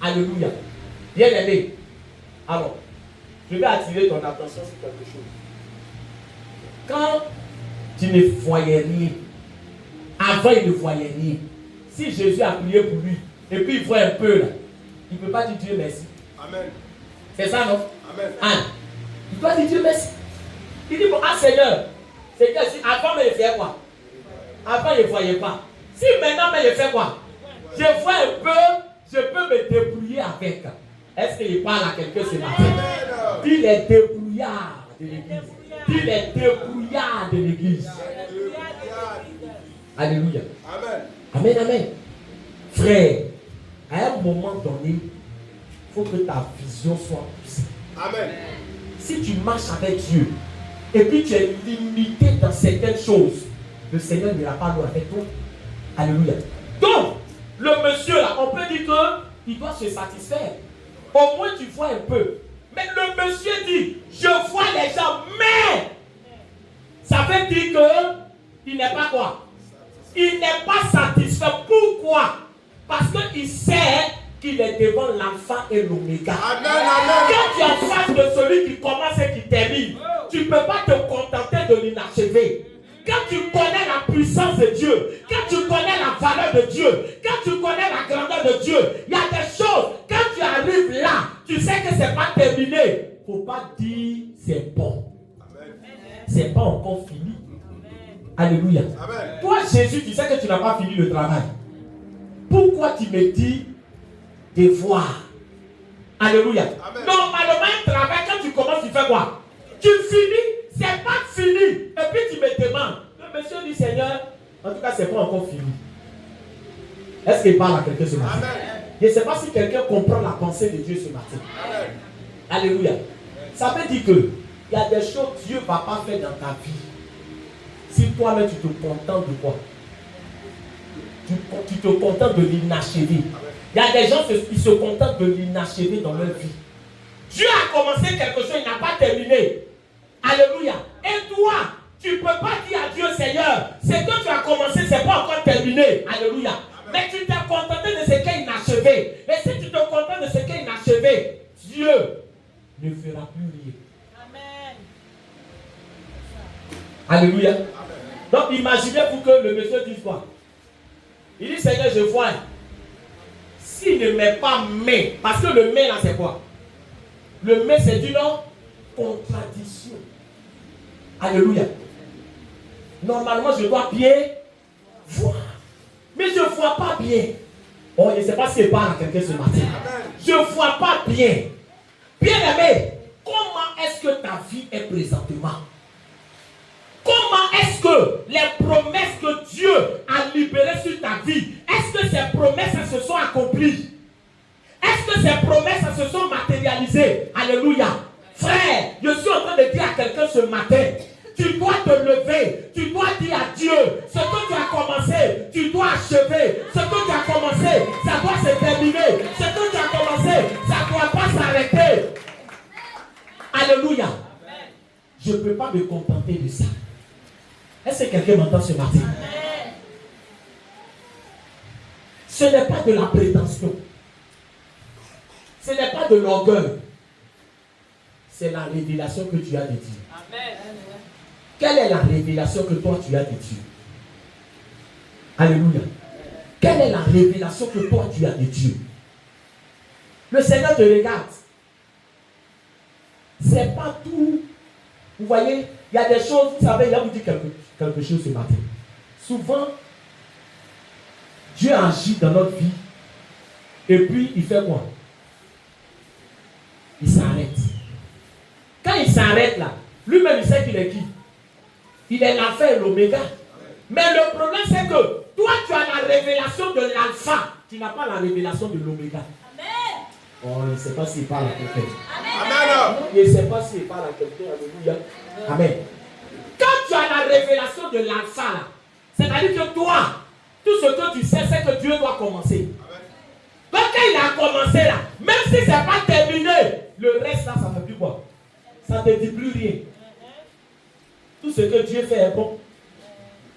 Alléluia. Bien aimé. Alors, je vais attirer ton attention sur quelque chose. Quand tu ne voyais rien, avant il ne voyait rien, si Jésus a prié pour lui, et puis il voit un peu là, il ne peut pas dire Dieu merci. Amen. C'est ça, non? Amen. Ah, il doit dire Dieu merci. Il dit, bon, ah Seigneur, c'est que si avant, mais il fait quoi? Avant, il ne voyait pas. Si maintenant, mais il fait quoi? Je vois un peu, je peux me débrouiller avec. Est-ce qu'il parle à quelqu'un ce matin? Dis les débrouillards de l'église. Dis les débrouillards de l'église. Alléluia. Amen. Amen, amen. Frère, à un moment donné, il faut que ta vision soit poussée. Amen. Si tu marches avec Dieu, et puis tu es limité dans certaines choses, le Seigneur n'ira pas loin avec toi. Alléluia. Donc, le monsieur là, on peut dire qu'il doit se satisfaire. Au moins tu vois un peu. Mais le monsieur dit, je vois les gens, mais ça veut dire qu'il n'est pas quoi? Il n'est pas satisfait. Pourquoi? Parce qu'il sait qu'il est devant l'alpha et l'oméga. Quand tu es en face de celui qui commence et qui termine, tu ne peux pas te contenter de l'inachevé. Quand tu connais la puissance de Dieu, quand tu connais la valeur de Dieu, quand tu connais la grandeur de Dieu, il y a des choses, quand tu arrives là, tu sais que ce n'est pas terminé. Il ne faut pas dire c'est bon. Ce n'est pas encore fini. Alléluia. Amen. Toi, Jésus, tu sais que tu n'as pas fini le travail. Pourquoi tu me dis de voir? Alléluia. Amen. Normalement, un travail, quand tu commences, tu fais quoi? Tu finis, c'est pas fini. Et puis tu me demandes. Le monsieur dit, Seigneur, en tout cas, c'est pas encore fini. Est-ce qu'il parle à quelqu'un ce matin? Amen. Je ne sais pas si quelqu'un comprend la pensée de Dieu ce matin. Amen. Alléluia. Ça veut dire que il y a des choses que Dieu ne va pas faire dans ta vie. Si toi-même tu te contentes de quoi? Tu te contentes de l'inachevé. Il y a des gens qui se contentent de l'inachevé dans leur vie. Dieu a commencé quelque chose, il n'a pas terminé. Alléluia. Et toi, tu ne peux pas dire à Dieu, Seigneur, ce que tu as commencé, ce n'est pas encore terminé. Alléluia. Amen. Mais tu t'es contenté de ce qui est inachevé. Et si tu te contentes de ce qui est inachevé, Dieu ne fera plus rien. Amen. Alléluia. Amen. Donc imaginez-vous que le monsieur dise quoi? Il dit, Seigneur, je vois. S'il ne met pas mais, parce que le mais là c'est quoi? Le mais c'est d'une contradiction. Alléluia. Normalement je dois bien voir. Mais je ne vois pas bien. Oh, je ne sais pas si je parle à quelqu'un ce matin. Je ne vois pas bien. Bien aimé, comment est-ce que ta vie est présentement? Comment est-ce que les promesses que Dieu a libérées sur ta vie, est-ce que ces promesses se sont accomplies? Est-ce que ces promesses se sont matérialisées? Alléluia. Frère, je suis en train de dire à quelqu'un ce matin, tu dois te lever, tu dois dire à Dieu, ce que tu as commencé, tu dois achever. Ce que tu as commencé, ça doit se terminer. Ce que tu as commencé, ça ne doit pas s'arrêter. Alléluia. Je ne peux pas me contenter de ça. Est-ce que quelqu'un m'entend ce matin? Ce n'est pas de la prétention. Ce n'est pas de l'orgueil. C'est la révélation que tu as de Dieu. Amen. Quelle est la révélation que toi tu as de Dieu? Alléluia. Quelle est la révélation que toi tu as de Dieu? Le Seigneur te regarde. C'est pas tout. Vous voyez, il y a des choses, vous savez, il a vous dit quelque chose ce matin. Souvent, Dieu agit dans notre vie et puis il fait quoi? Il s'arrête. Quand il s'arrête là, lui-même il sait qu'il est qui? Il est l'alpha et l'oméga. Mais le problème c'est que toi tu as la révélation de l'alpha, tu n'as pas la révélation de l'oméga. Amen. Oh, je ne sais pas s'il parle à quelqu'un. Amen. Je ne sais pas s'il parle à quelqu'un. Alléluia. Amen. Quand tu as la révélation de l'alpha là, c'est-à-dire que toi, tout ce que tu sais, c'est que Dieu doit commencer. Donc quand il a commencé là, même si ce n'est pas terminé, le reste là, ça ne fait plus quoi? Ça ne te dit plus rien. Tout ce que Dieu fait est bon.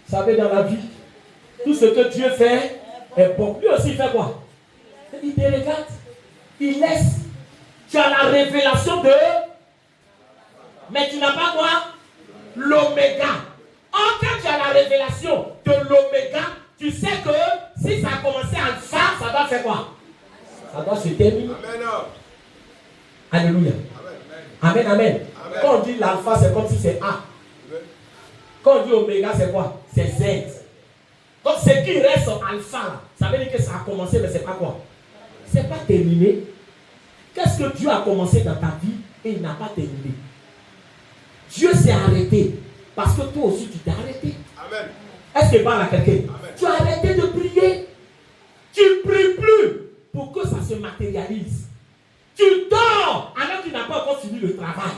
Vous savez, dans la vie, tout ce que Dieu fait est bon. Lui aussi, il fait quoi? Il te regarde. Il laisse. Tu as la révélation de... Mais tu n'as pas quoi? L'oméga. Or, quand tu as la révélation de l'oméga, tu sais que si ça a commencé alpha, ça doit faire quoi? Ça doit se terminer. Amen. Alléluia. Amen, amen. Quand on dit l'alpha, c'est comme si c'est A. Quand on dit oméga, c'est quoi? C'est Z. Donc, ce qui reste en alpha, là, ça veut dire que ça a commencé, mais c'est pas quoi? C'est pas terminé. Qu'est-ce que Dieu a commencé dans ta vie et il n'a pas terminé? Dieu s'est arrêté parce que toi aussi tu t'es arrêté. Amen. Est-ce que parle à quelqu'un? Tu as arrêté de prier. Tu ne pries plus pour que ça se matérialise. Tu dors alors que tu n'as pas encore fini le travail.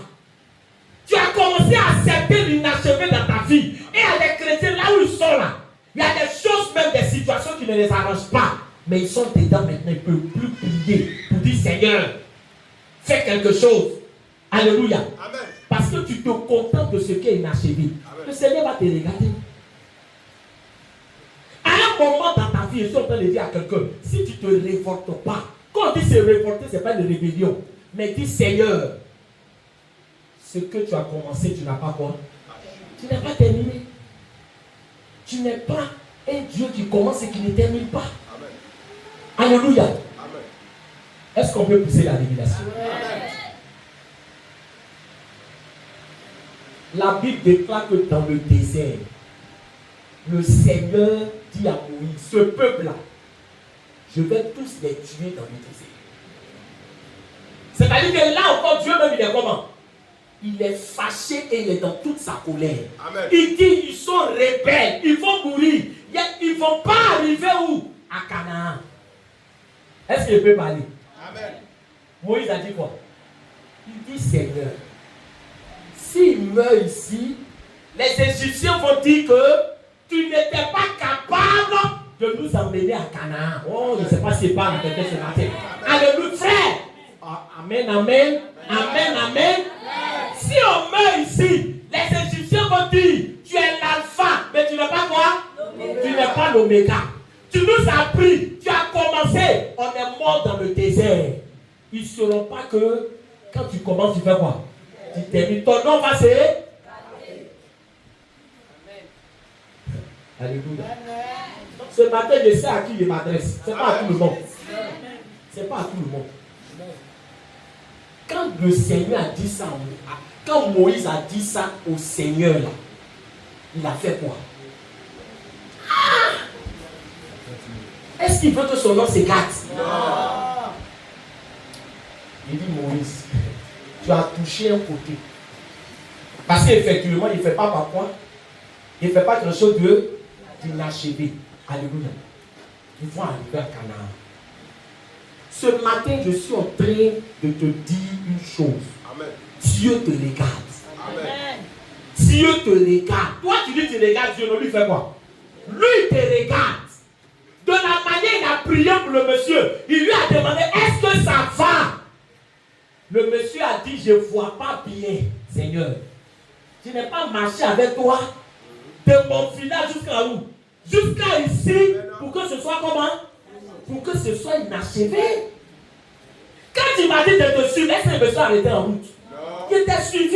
Tu as commencé à accepter l'inachevé dans ta vie. Et à les chrétiens, là où ils sont là, il y a des choses, même des situations qui ne les arrangent pas. Mais ils sont dedans maintenant, ils ne peuvent plus prier pour dire Seigneur, fais quelque chose. Alléluia. Amen. Parce que tu te contentes de ce qui est inachevé. Amen. Le Seigneur va te regarder. À un moment dans ta vie, je suis en train de dire à quelqu'un, si tu ne te révoltes pas, quand on dit se révolter, ce n'est pas une rébellion. Mais dis Seigneur, ce que tu as commencé, tu n'as pas quoi? Tu n'as pas terminé. Tu n'es pas un Dieu qui commence et qui ne termine pas. Amen. Alléluia. Amen. Est-ce qu'on peut pousser la révélation? Amen. La Bible déclare que dans le désert, le Seigneur dit à Moïse, ce peuple-là, je vais tous les tuer dans le désert. C'est-à-dire que là encore, Dieu même, il est comment? Il est fâché et il est dans toute sa colère. Amen. Il dit, ils sont rebelles, ils vont mourir. Ils ne vont pas arriver où? À Canaan. Est-ce qu'il peut parler? Amen. Moïse a dit quoi? Il dit, Seigneur, s'il meurt ici, les Égyptiens vont dire que tu n'étais pas capable de nous emmener à Canaan. Oh, je ne sais pas si parle de quelqu'un ce matin. Alléluia, frère. Amen, amen, amen, amen. Si on meurt ici, les Égyptiens vont dire Il n'est pas l'oméga. Tu nous as pris, tu as commencé, on est mort dans le désert. Ils ne sauront pas que quand tu commences, tu fais quoi? Tu termines. Ton nom va se... Alléluia. Ce matin, je sais à qui je m'adresse. Ce n'est pas à tout le monde. Ce n'est pas à tout le monde. Quand le Seigneur a dit ça, quand Moïse a dit ça au Seigneur, là, il a fait quoi? Est-ce qu'il veut que son nom s'écarte? Non. Il dit Moïse, tu as touché un côté. Parce qu'effectivement, il ne fait pas par quoi? Il ne fait pas quelque chose d'inachevé. Alléluia. Ils vont arriver à Canaan. Ce matin, je suis en train de te dire une chose. Amen. Dieu te regarde. Amen. Dieu te regarde. Toi, tu dis que tu regardes Dieu, non, lui fait quoi? Lui, il te regarde. De la manière il a prié pour le monsieur, il lui a demandé, est-ce que ça va? Le monsieur a dit, je ne vois pas bien, Seigneur. Je n'ai pas marché avec toi de mon village jusqu'à où? Jusqu'à ici, pour que ce soit comment? Pour que ce soit inachevé. Quand il m'a dit de te suivre, est-ce que le monsieur a arrêté en route? Il t'a suivi.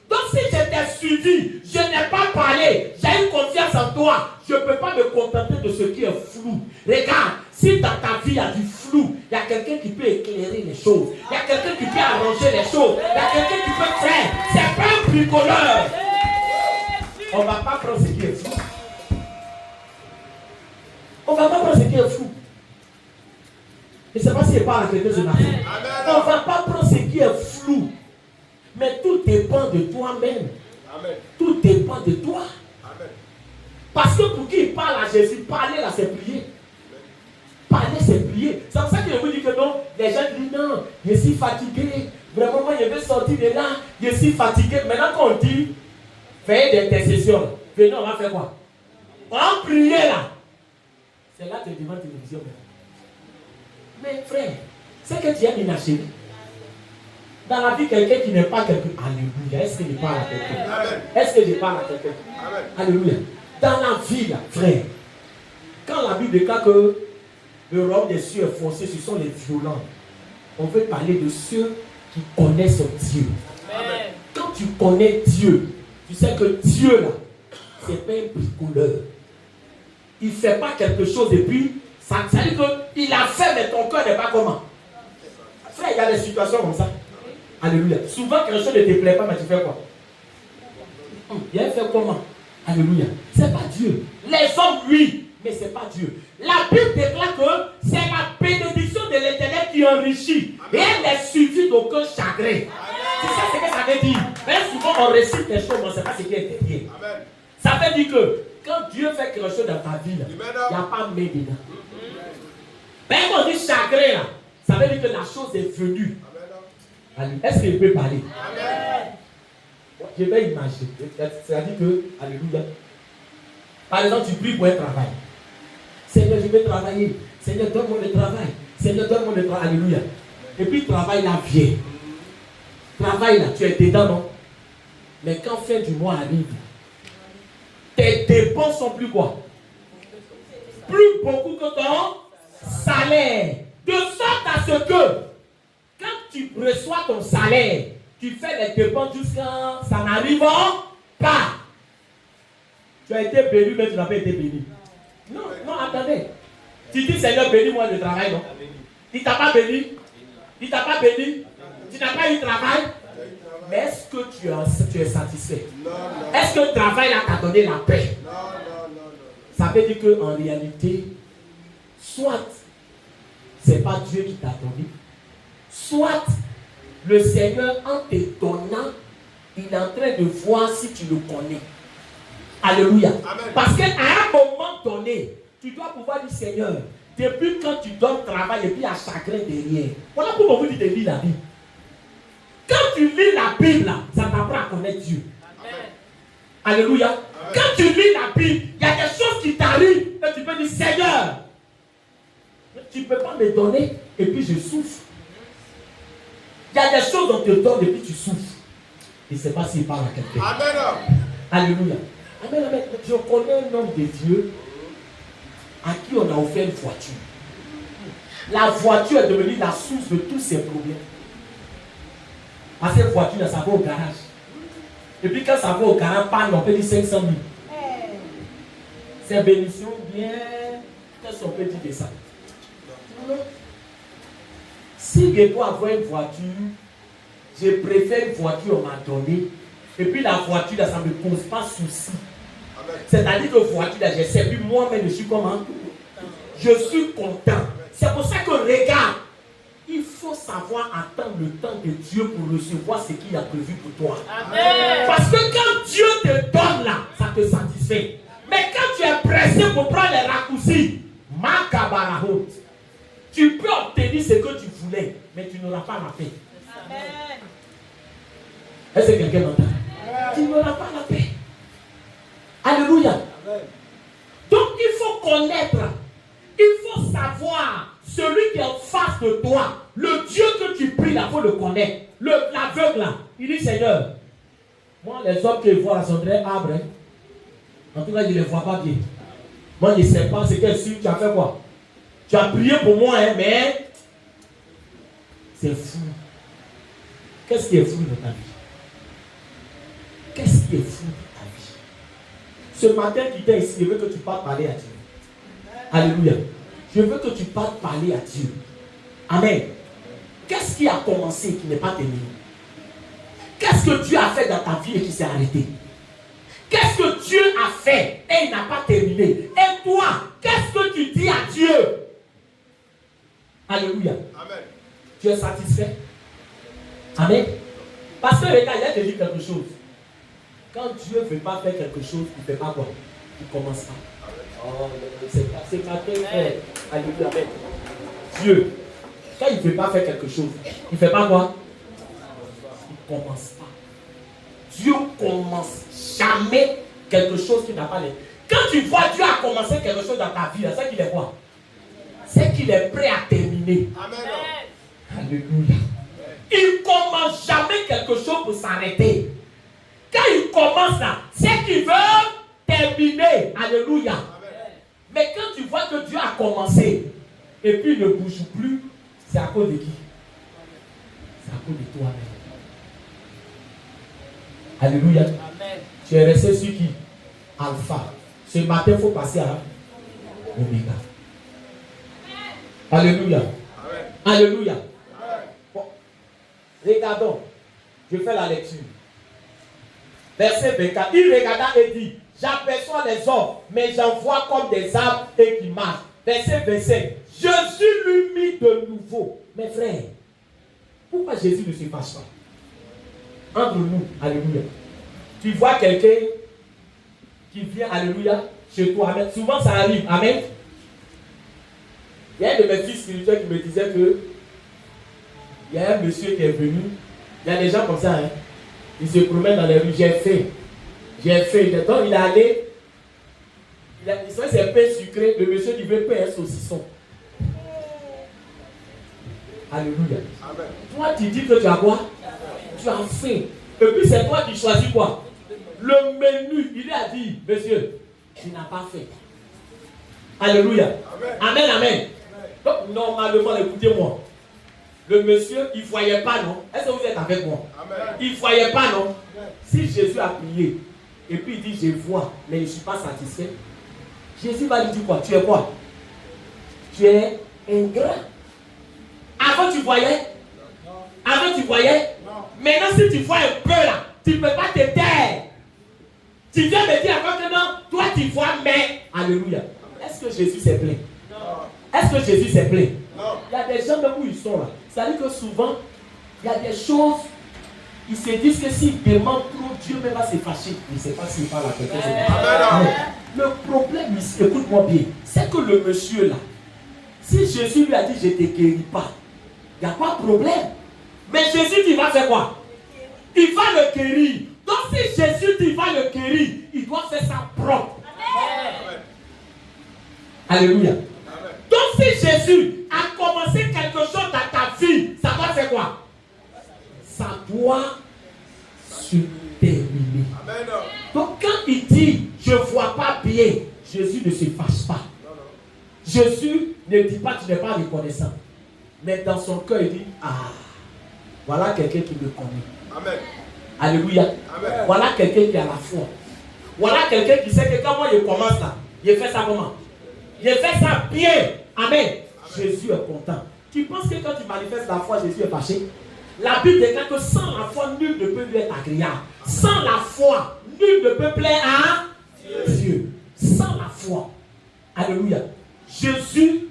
Donc si je t'ai suivi, je n'ai pas parlé, j'ai une confiance en toi, je ne peux pas me contenter de ce qui est flou. Regarde, si dans ta vie il y a du flou, il y a quelqu'un qui peut éclairer les choses, il y a quelqu'un qui peut arranger les choses, il y a quelqu'un qui peut faire. C'est pas un bricoleur. On ne va pas prendre ce qui est flou. On ne va pas prendre ce qui est flou. Je ne sais pas si je parle à quelqu'un ce matin. On ne va pas prendre ce qui est flou. Mais tout dépend de toi-même. Amen. Tout dépend de toi. Amen. Parce que pour qui il parle à Jésus, parler là, c'est prier. Parler, c'est prier. C'est pour ça que je vous dis que non, les gens disent non, je suis fatigué. Vraiment, moi, je veux sortir de là, je suis fatigué. Maintenant qu'on dit, faites des intercessions. Venez, on va faire quoi? On va prier là. C'est là que tu devant la télévision. Mais frère, c'est que tu es inachevé. Dans la vie, quelqu'un qui n'est pas quelqu'un. Alléluia. Est-ce que je parle à quelqu'un? Amen. Est-ce que je parle à quelqu'un? Amen. Alléluia. Dans la vie, là, frère, quand la Bible déclare que le royaume des cieux est foncé, ce sont les violents. On veut parler de ceux qui connaissent Dieu. Amen. Quand tu connais Dieu, tu sais que Dieu, là, c'est pas un bricoleur. Il ne fait pas quelque chose et puis, ça veut dire qu'il a fait, mais ton cœur n'est pas comment? Frère, il y a des situations comme ça. Alléluia. Souvent, quelque chose ne te plaît pas, mais tu fais quoi? Il a fait comment? Alléluia. C'est pas Dieu. Les hommes, oui, mais c'est pas Dieu. La Bible déclare que c'est la bénédiction de l'Éternel qui enrichit. Et elle n'est suivie d'aucun chagrin. C'est ça ce que ça veut dire. Mais souvent, on récite des choses, on ne sait pas ce qui est derrière. Amen. Ça veut dire que quand Dieu fait quelque chose dans ta vie, il n'y a pas mais dedans. Mais quand on dit chagrin, là, ça veut dire que la chose est venue. Est-ce qu'il peut parler? Amen. Je vais imaginer. C'est-à-dire que, alléluia. Par exemple, tu pries pour un travail. Seigneur, je vais travailler. Seigneur, donne-moi le travail. Seigneur, donne-moi le travail. Alléluia. Et puis, travail là vient. Travail là, tu es dedans, non? Mais quand fin du mois arrive, tes dépenses sont plus quoi? Plus beaucoup que ton salaire. De sorte à ce que, quand tu reçois ton salaire, tu fais les dépenses jusqu'à ça n'arrive pas. Tu as été béni, mais tu n'as pas été béni. Non, non, attendez. Tu dis, Seigneur, bénis-moi le travail, non? Il ne t'a pas béni. Il ne t'a pas béni. Tu n'as pas eu de travail. Mais est-ce que tu es satisfait? Non, non. Est-ce que le travail là t'a donné la paix? Non, non, non, non. Ça veut dire qu'en réalité, soit c'est pas Dieu qui t'a donné, soit le Seigneur, en te donnant, il est en train de voir si tu le connais. Alléluia. Amen. Parce qu'à un moment donné, tu dois pouvoir dire, Seigneur, depuis quand tu donnes travail et puis il y a chagrin derrière. Voilà pourquoi vous dites de lire la Bible. Quand tu lis la Bible, là, ça t'apprend à connaître Dieu. Amen. Alléluia. Amen. Quand tu lis la Bible, il y a des choses qui t'arrivent et tu peux dire, Seigneur, tu ne peux pas me donner et puis je souffre. Il y a des choses qu'on te donne et puis tu souffres. Je ne sais pas s'il parle à quelqu'un. Amen. Alléluia. Amen, amen. Je connais un homme de Dieu. à qui on a offert une voiture. La voiture est devenue la source de tous ces problèmes. Parce que cette voiture, ça va au garage. Et puis quand ça va au garage, on peut dire 500 000. C'est bénédiction bien. Qu'est-ce qu'on peut dire de ça? Si je dois avoir une voiture, je préfère une voiture, on m'a donné. Et puis la voiture, là, ça ne me pose pas souci. C'est-à-dire que la voiture, là, je sais plus moi-même, je suis comment? Je suis content. C'est pour ça que regarde, il faut savoir attendre le temps de Dieu pour recevoir ce qu'il a prévu pour toi. Amen. Parce que quand Dieu te donne là, ça te satisfait. Mais quand tu es pressé pour prendre les raccourcis, Makabarahot, tu peux obtenir ce que tu voulais, mais tu n'auras pas la paix. Amen. Est-ce que quelqu'un m'entend? Tu n'auras pas la paix. Alléluia. Amen. Donc il faut connaître, il faut savoir celui qui est en face de toi, le Dieu que tu pries là, il faut le connaître. L'aveugle là, il dit Seigneur, moi les hommes que je vois là sont très arbres. Hein. En tout cas, je ne les vois pas bien. Moi je ne sais pas ce qu'est sûr, tu as fait quoi? Tu as prié pour moi, hein, mais c'est fou. Qu'est-ce qui est fou dans ta vie? Qu'est-ce qui est fou dans ta vie? Ce matin, tu es ici, je veux que tu partes parler à Dieu. Alléluia. Je veux que tu partes parler à Dieu. Amen. Qu'est-ce qui a commencé et qui n'est pas terminé? Qu'est-ce que Dieu a fait dans ta vie et qui s'est arrêté? Qu'est-ce que Dieu a fait et il n'a pas terminé? Et toi, qu'est-ce que tu dis à Dieu? Alléluia. Amen. Tu es satisfait? Amen. Parce que regarde, il a te dit quelque chose. Quand Dieu ne veut pas faire quelque chose, il ne fait pas quoi? Il ne commence pas. Oh, c'est pas ce matin, frère. Alléluia. Amen. Dieu, quand il ne veut pas faire quelque chose, il ne fait pas quoi? Il ne commence pas. Dieu ne commence jamais quelque chose qui n'a pas les. Quand tu vois Dieu a commencé quelque chose dans ta vie, c'est qu'il est quoi? C'est qu'il est prêt à terminer. Amen. Alléluia. Il ne commence jamais quelque chose pour s'arrêter. Quand il commence là, c'est qu'il veut terminer. Alléluia. Amen. Mais quand tu vois que Dieu a commencé et puis il ne bouge plus, c'est à cause de qui? C'est à cause de toi-même. Alléluia. Amen. Tu es resté sur qui? Alpha. Ce matin, il faut passer à Oméga. Alléluia. Amen. Alléluia. Amen. Bon. Regardons. Je fais la lecture. Verset 24. Il regarda et dit, j'aperçois les hommes, mais j'en vois comme des arbres et qui marchent. Verset 25. Jésus lui mit de nouveau. Mes frères, pourquoi Jésus ne se fâche pas? Entre nous, alléluia. Tu vois quelqu'un qui vient, alléluia, chez toi, amen. Souvent ça arrive, amen. Il y a un de mes fils spirituels qui me disait que il y a un monsieur qui est venu. Il y a des gens comme ça, hein. Ils se promènent dans les rues. J'ai fait. Donc il est allé. Il soit c'est pain sucré. Le monsieur lui veut pain un saucisson. Alléluia. Amen. Toi tu dis que tu as quoi? Tu as faim. Et puis c'est toi qui choisis quoi? Le menu. Il lui a dit, monsieur, tu n'as pas faim. Alléluia. Amen, amen. Donc normalement, écoutez-moi. Le monsieur, il ne voyait pas, non? Est-ce que vous êtes avec moi? Amen. Il ne voyait pas, non? Si Jésus a prié, et puis il dit, je vois, mais je ne suis pas satisfait. Jésus va lui dire quoi? Tu es quoi? Tu es ingrat. Avant tu voyais? Avant tu voyais? Maintenant si tu vois un peu là, tu ne peux pas te taire. Tu viens me dire avant que non, toi tu vois, mais... Alléluia. Est-ce que Jésus s'est plaint? Est-ce que Jésus s'est plaint? Il y a des gens même où ils sont là. C'est-à-dire que souvent, il y a des choses, ils se disent que s'ils demandent trop, Dieu même va se fâcher. Je ne sais pas s'il parle à quelqu'un. Le problème ici, écoute-moi bien, c'est que le monsieur là, si Jésus lui a dit je ne te guéris pas, il n'y a pas de problème. Mais Jésus dit il va faire quoi? Il va le guérir. Donc si Jésus dit il va le guérir, il doit faire ça propre. Amen. Alléluia. Donc si Jésus a commencé quelque chose dans ta vie, ça doit faire quoi? Ça doit se terminer. Amen. Donc quand il dit je ne vois pas bien, Jésus ne se fâche pas. Jésus ne dit pas tu n'es pas reconnaissant. Mais dans son cœur, il dit, ah, voilà quelqu'un qui me connaît. Amen. Alléluia. Amen. Voilà quelqu'un qui a la foi. Voilà quelqu'un qui sait que quand moi je commence là, je fais ça comment? Je fais ça bien. Amen. Amen. Jésus est content. Tu penses que quand tu manifestes la foi, Jésus est fâché? La Bible déclare que sans la foi, nul ne peut lui être agréable. Sans la foi, nul ne peut plaire à Dieu. Sans la foi. Alléluia. Jésus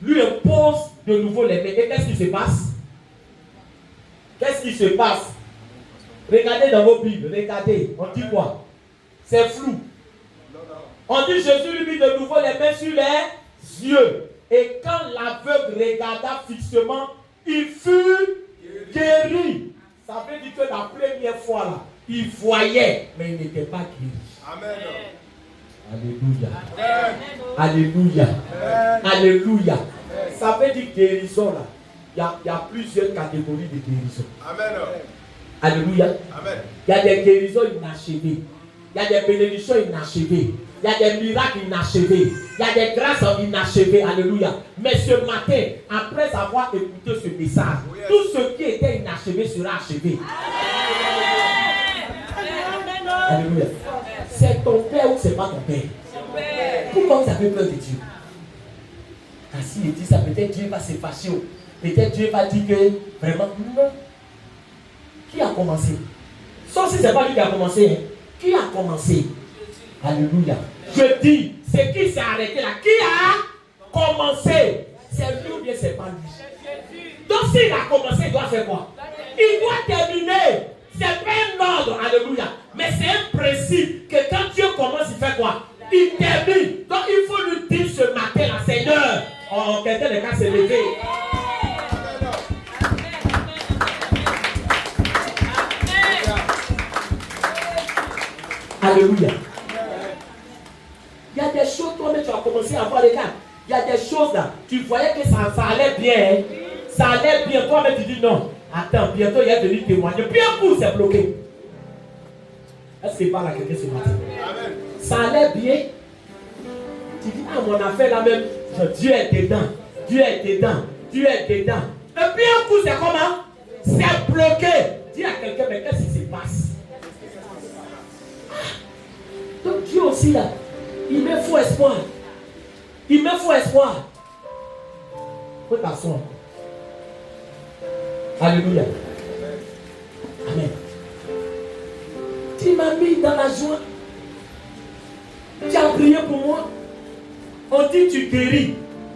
lui impose de nouveau les mains. Et qu'est-ce qui se passe? Qu'est-ce qui se passe? Regardez dans vos Bibles, regardez. On dit quoi? C'est flou. On dit Jésus lui mit de nouveau les mains sur les yeux. Et quand l'aveugle regarda fixement, il fut guéri. Ça veut dire que la première fois là, il voyait, mais il n'était pas guéri. Amen. Alléluia. Amen. Alléluia. Amen. Alléluia. Ça veut dire guérison là. Il y a plusieurs catégories de guérison. Amen. Alléluia. Amen. Il y a des guérisons inachevées. Il y a des bénédictions inachevées. Il y a des miracles inachevés. Il y a des grâces inachevées. Alléluia. Mais ce matin, après avoir écouté ce message, tout ce qui était inachevé sera achevé. Alléluia. C'est ton père ou c'est pas ton père? Pourquoi vous avez peur de Dieu? Car s'il dit ça, peut-être Dieu va se fâcher. Peut-être Dieu va dire que vraiment, non. Qui a commencé? Sauf si ce n'est pas lui qui a commencé. Hein. Qui a commencé? Alléluia. Je dis, c'est qui s'est arrêté là? Qui a commencé? C'est lui ou bien c'est pas lui? Donc s'il a commencé, il doit faire quoi? Il doit terminer. C'est pas un ordre. Alléluia. Mais c'est un principe que quand Dieu commence, il fait quoi? Il termine. Donc il faut lui dire ce matin, là, Seigneur. Oh, quelqu'un n'est qu'à se lever. Alléluia. Il y a des choses, toi-même, tu as commencé à voir les gars. Il y a des choses là, tu voyais que ça allait bien. Hein? Ça allait bien. Toi-même, tu dis non. Attends, bientôt, il est venu témoigner. Puis un coup, c'est bloqué. Est-ce qu'il parle à quelqu'un ce matin? Amen. Ça allait bien. Tu dis, ah, mon affaire là même, Dieu est dedans. Dieu est dedans. Dieu est dedans. Et puis un coup, c'est comment? C'est bloqué. Dis à quelqu'un, mais qu'est-ce qui se passe? Donc Dieu aussi là, il met faux espoir. Il met faux espoir. Faut t'asseoir. Alléluia. Amen. Tu m'as mis dans la joie. Tu as prié pour moi. On dit tu guéris.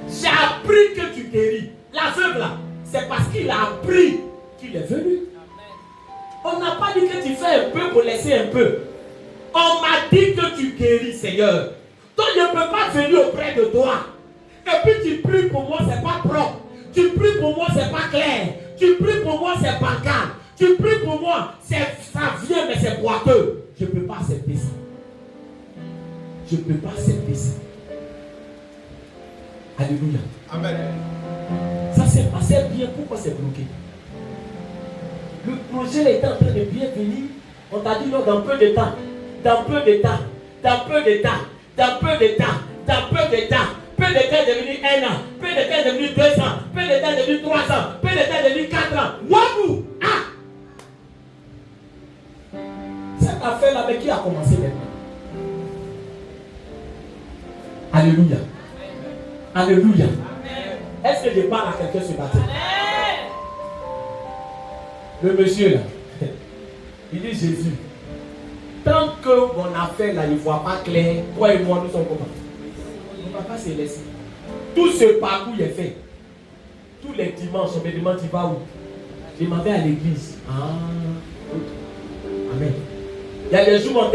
J'ai appris que tu guéris. L'aveugle là, c'est parce qu'il a appris qu'il est venu. On n'a pas dit que tu fais un peu pour laisser un peu. On m'a dit que tu guéris, Seigneur. Donc je ne peux pas venir auprès de toi. Et puis tu pries pour moi, c'est pas propre. Tu pries pour moi, c'est pas clair. Tu pries pour moi, c'est bancal. Tu pries pour moi, ça vient, mais c'est boiteux. Je ne peux pas accepter ça. Je ne peux pas accepter ça. Alléluia. Amen. Ça s'est passé bien. Pourquoi c'est bloqué? Le projet était en train de bien venir. On t'a dit non, dans peu de temps. Dans peu de temps, dans peu de temps, dans peu de temps, dans peu de temps. Peu de temps est devenu 1 an, peu de temps est devenu 2 ans, peu de temps est devenu 3 ans, peu de temps est devenu 4 ans. Wabou! Ah! Cette affaire-là, mais qui a commencé maintenant? Alléluia. Alléluia. Est-ce que je parle à quelqu'un ce matin? Le monsieur là, il dit Jésus. Tant que mon affaire là, il ne voit pas clair, toi et moi, nous sommes comment? On ne va pas se laisser. Tout ce parcours est fait. Tous les dimanches, on me demande tu vas où? Je m'en vais à l'église. Ah, ok. Amen. Il y a des jours où on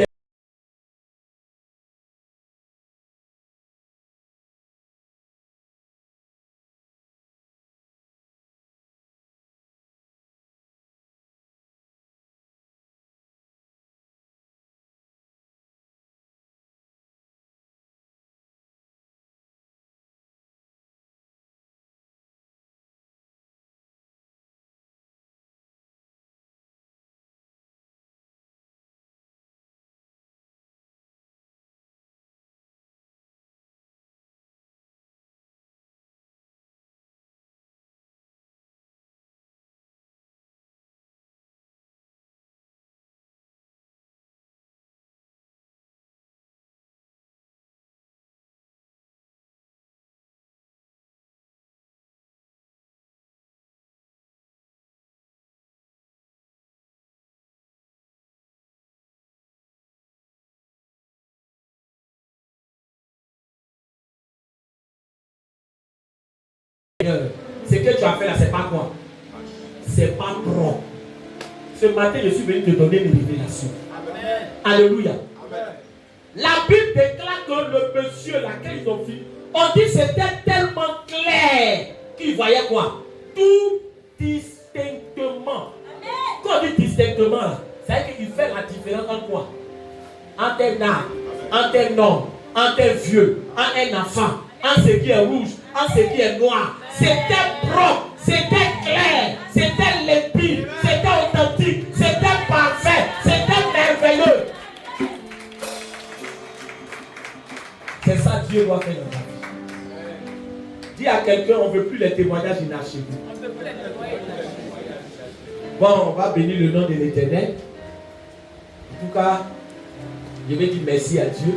Ce que tu as fait là, c'est pas quoi? C'est pas propre. Ce matin, je suis venu te donner une révélation. Amen. Alléluia. Amen. La Bible déclare que le monsieur là, quand ils ont vu, on dit que c'était tellement clair qu'il voyait quoi? Tout distinctement. Amen. Quand on dit distinctement, c'est qu'il fait la différence entre quoi? Entre un arbre, entre un homme, entre un vieux, entre un enfant, entre ce qui est rouge, entre ce qui est noir. C'était propre, c'était clair, c'était limpide, c'était authentique, c'était parfait, c'était merveilleux. C'est ça que Dieu doit faire dans ta vie. Dis à quelqu'un, on ne veut plus les témoignages inachevés. Bon, on va bénir le nom de l'Éternel. En tout cas, je vais dire merci à Dieu.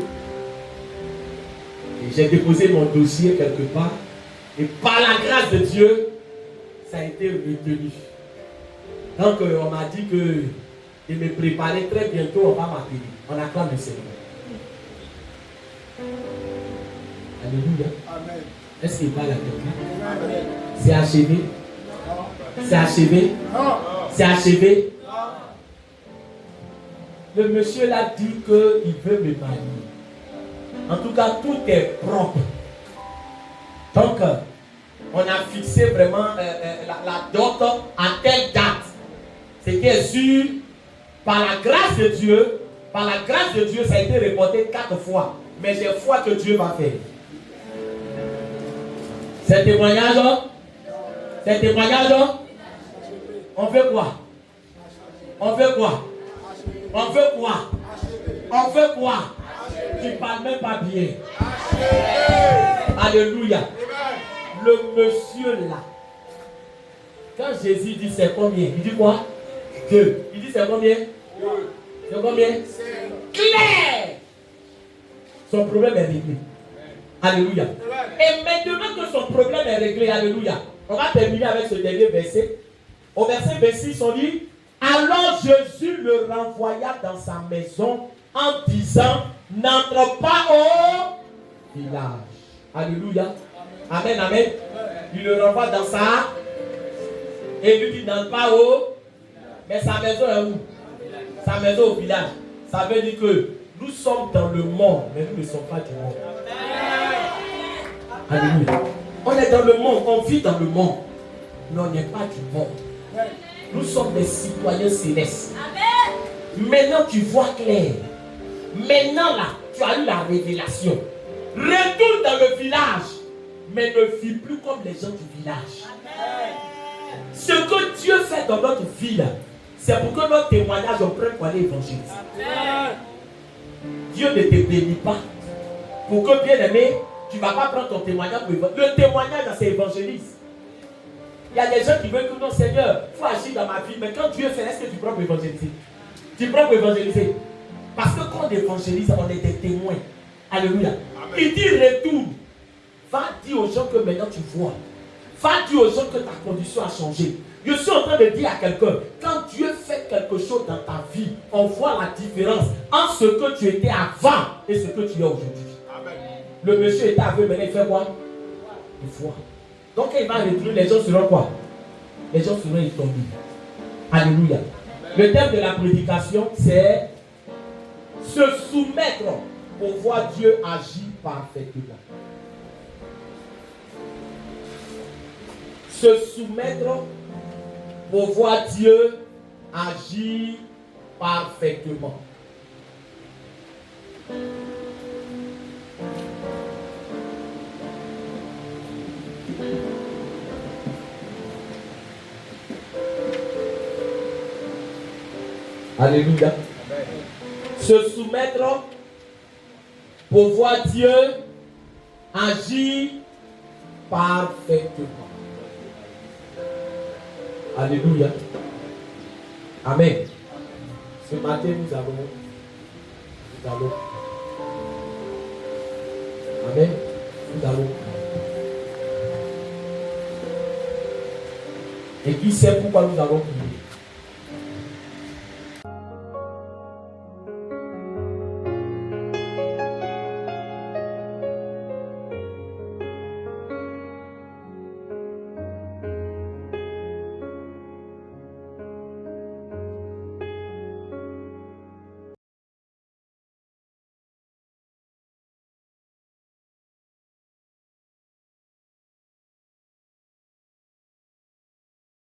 Et j'ai déposé mon dossier quelque part. Et par la grâce de Dieu, ça a été retenu. Donc, on m'a dit que de me préparer très bientôt, on va m'appeler. On acclame le Seigneur. Alléluia. Amen. Est-ce qu'il parle à quelqu'un? C'est achevé? C'est achevé? C'est achevé? Le monsieur l'a dit qu'il veut me marier. En tout cas, tout est propre. Donc, on a fixé vraiment la dot à telle date. Ce qui est sûr, par la grâce de Dieu, ça a été reporté 4 fois. Mais j'ai foi que Dieu va faire. Ces témoignages, on veut quoi? On veut quoi? On veut quoi? On veut quoi? Tu ne parles même pas bien. Alléluia. Le monsieur là, quand Jésus dit c'est combien? Il dit quoi? 2. Il dit c'est combien? C'est combien? Clair. Son problème est réglé. Alléluia. Et maintenant que son problème est réglé, alléluia, on va terminer avec ce dernier verset. Au verset 26, on dit: alors Jésus le renvoya dans sa maison en disant: n'entre pas au village. Alléluia. Amen, amen. Il le renvoie dans sa. Et lui dit: n'entre pas au. Mais sa maison est où? Sa maison au village. Ça veut dire que nous sommes dans le monde, mais nous ne sommes pas du monde. Alléluia. On est dans le monde, on vit dans le monde, mais on n'est pas du monde. Nous sommes des citoyens célestes. Maintenant tu vois clair. Maintenant là, tu as eu la révélation. Retourne dans le village, mais ne vis plus comme les gens du village. Ce que Dieu fait dans notre vie là, c'est pour que notre témoignage on prenne pour aller évangéliser. Dieu ne te bénit pas pour que, bien aimé, tu ne vas pas prendre ton témoignage pour évangéliser. Le témoignage, c'est évangéliste. Il y a des gens qui veulent que non, Seigneur, il faut agir dans ma vie. Mais quand Dieu fait, est-ce que tu prends pour évangéliser? Tu prends pour évangéliser. Parce que quand on évangélise, on est des témoins. Alléluia. Amen. Il dit retourne. Va dire aux gens que maintenant tu vois. Va dire aux gens que ta condition a changé. Je suis en train de dire à quelqu'un, quand Dieu fait quelque chose dans ta vie, on voit la différence entre ce que tu étais avant et ce que tu es aujourd'hui. Amen. Le monsieur était aveugle, maintenant il fait quoi? Il voit. Donc quand il va retourner, les gens seront quoi? Les gens seront étonnés. Alléluia. Le thème de la prédication, c'est se soumettre pour voir Dieu agir parfaitement. Se soumettre pour voir Dieu agir parfaitement. Alléluia. Amen. Se soumettre pour voir Dieu agir parfaitement. Alléluia. Amen. Ce matin, nous allons. Amen. Nous allons. Et qui sait pourquoi nous allons prier?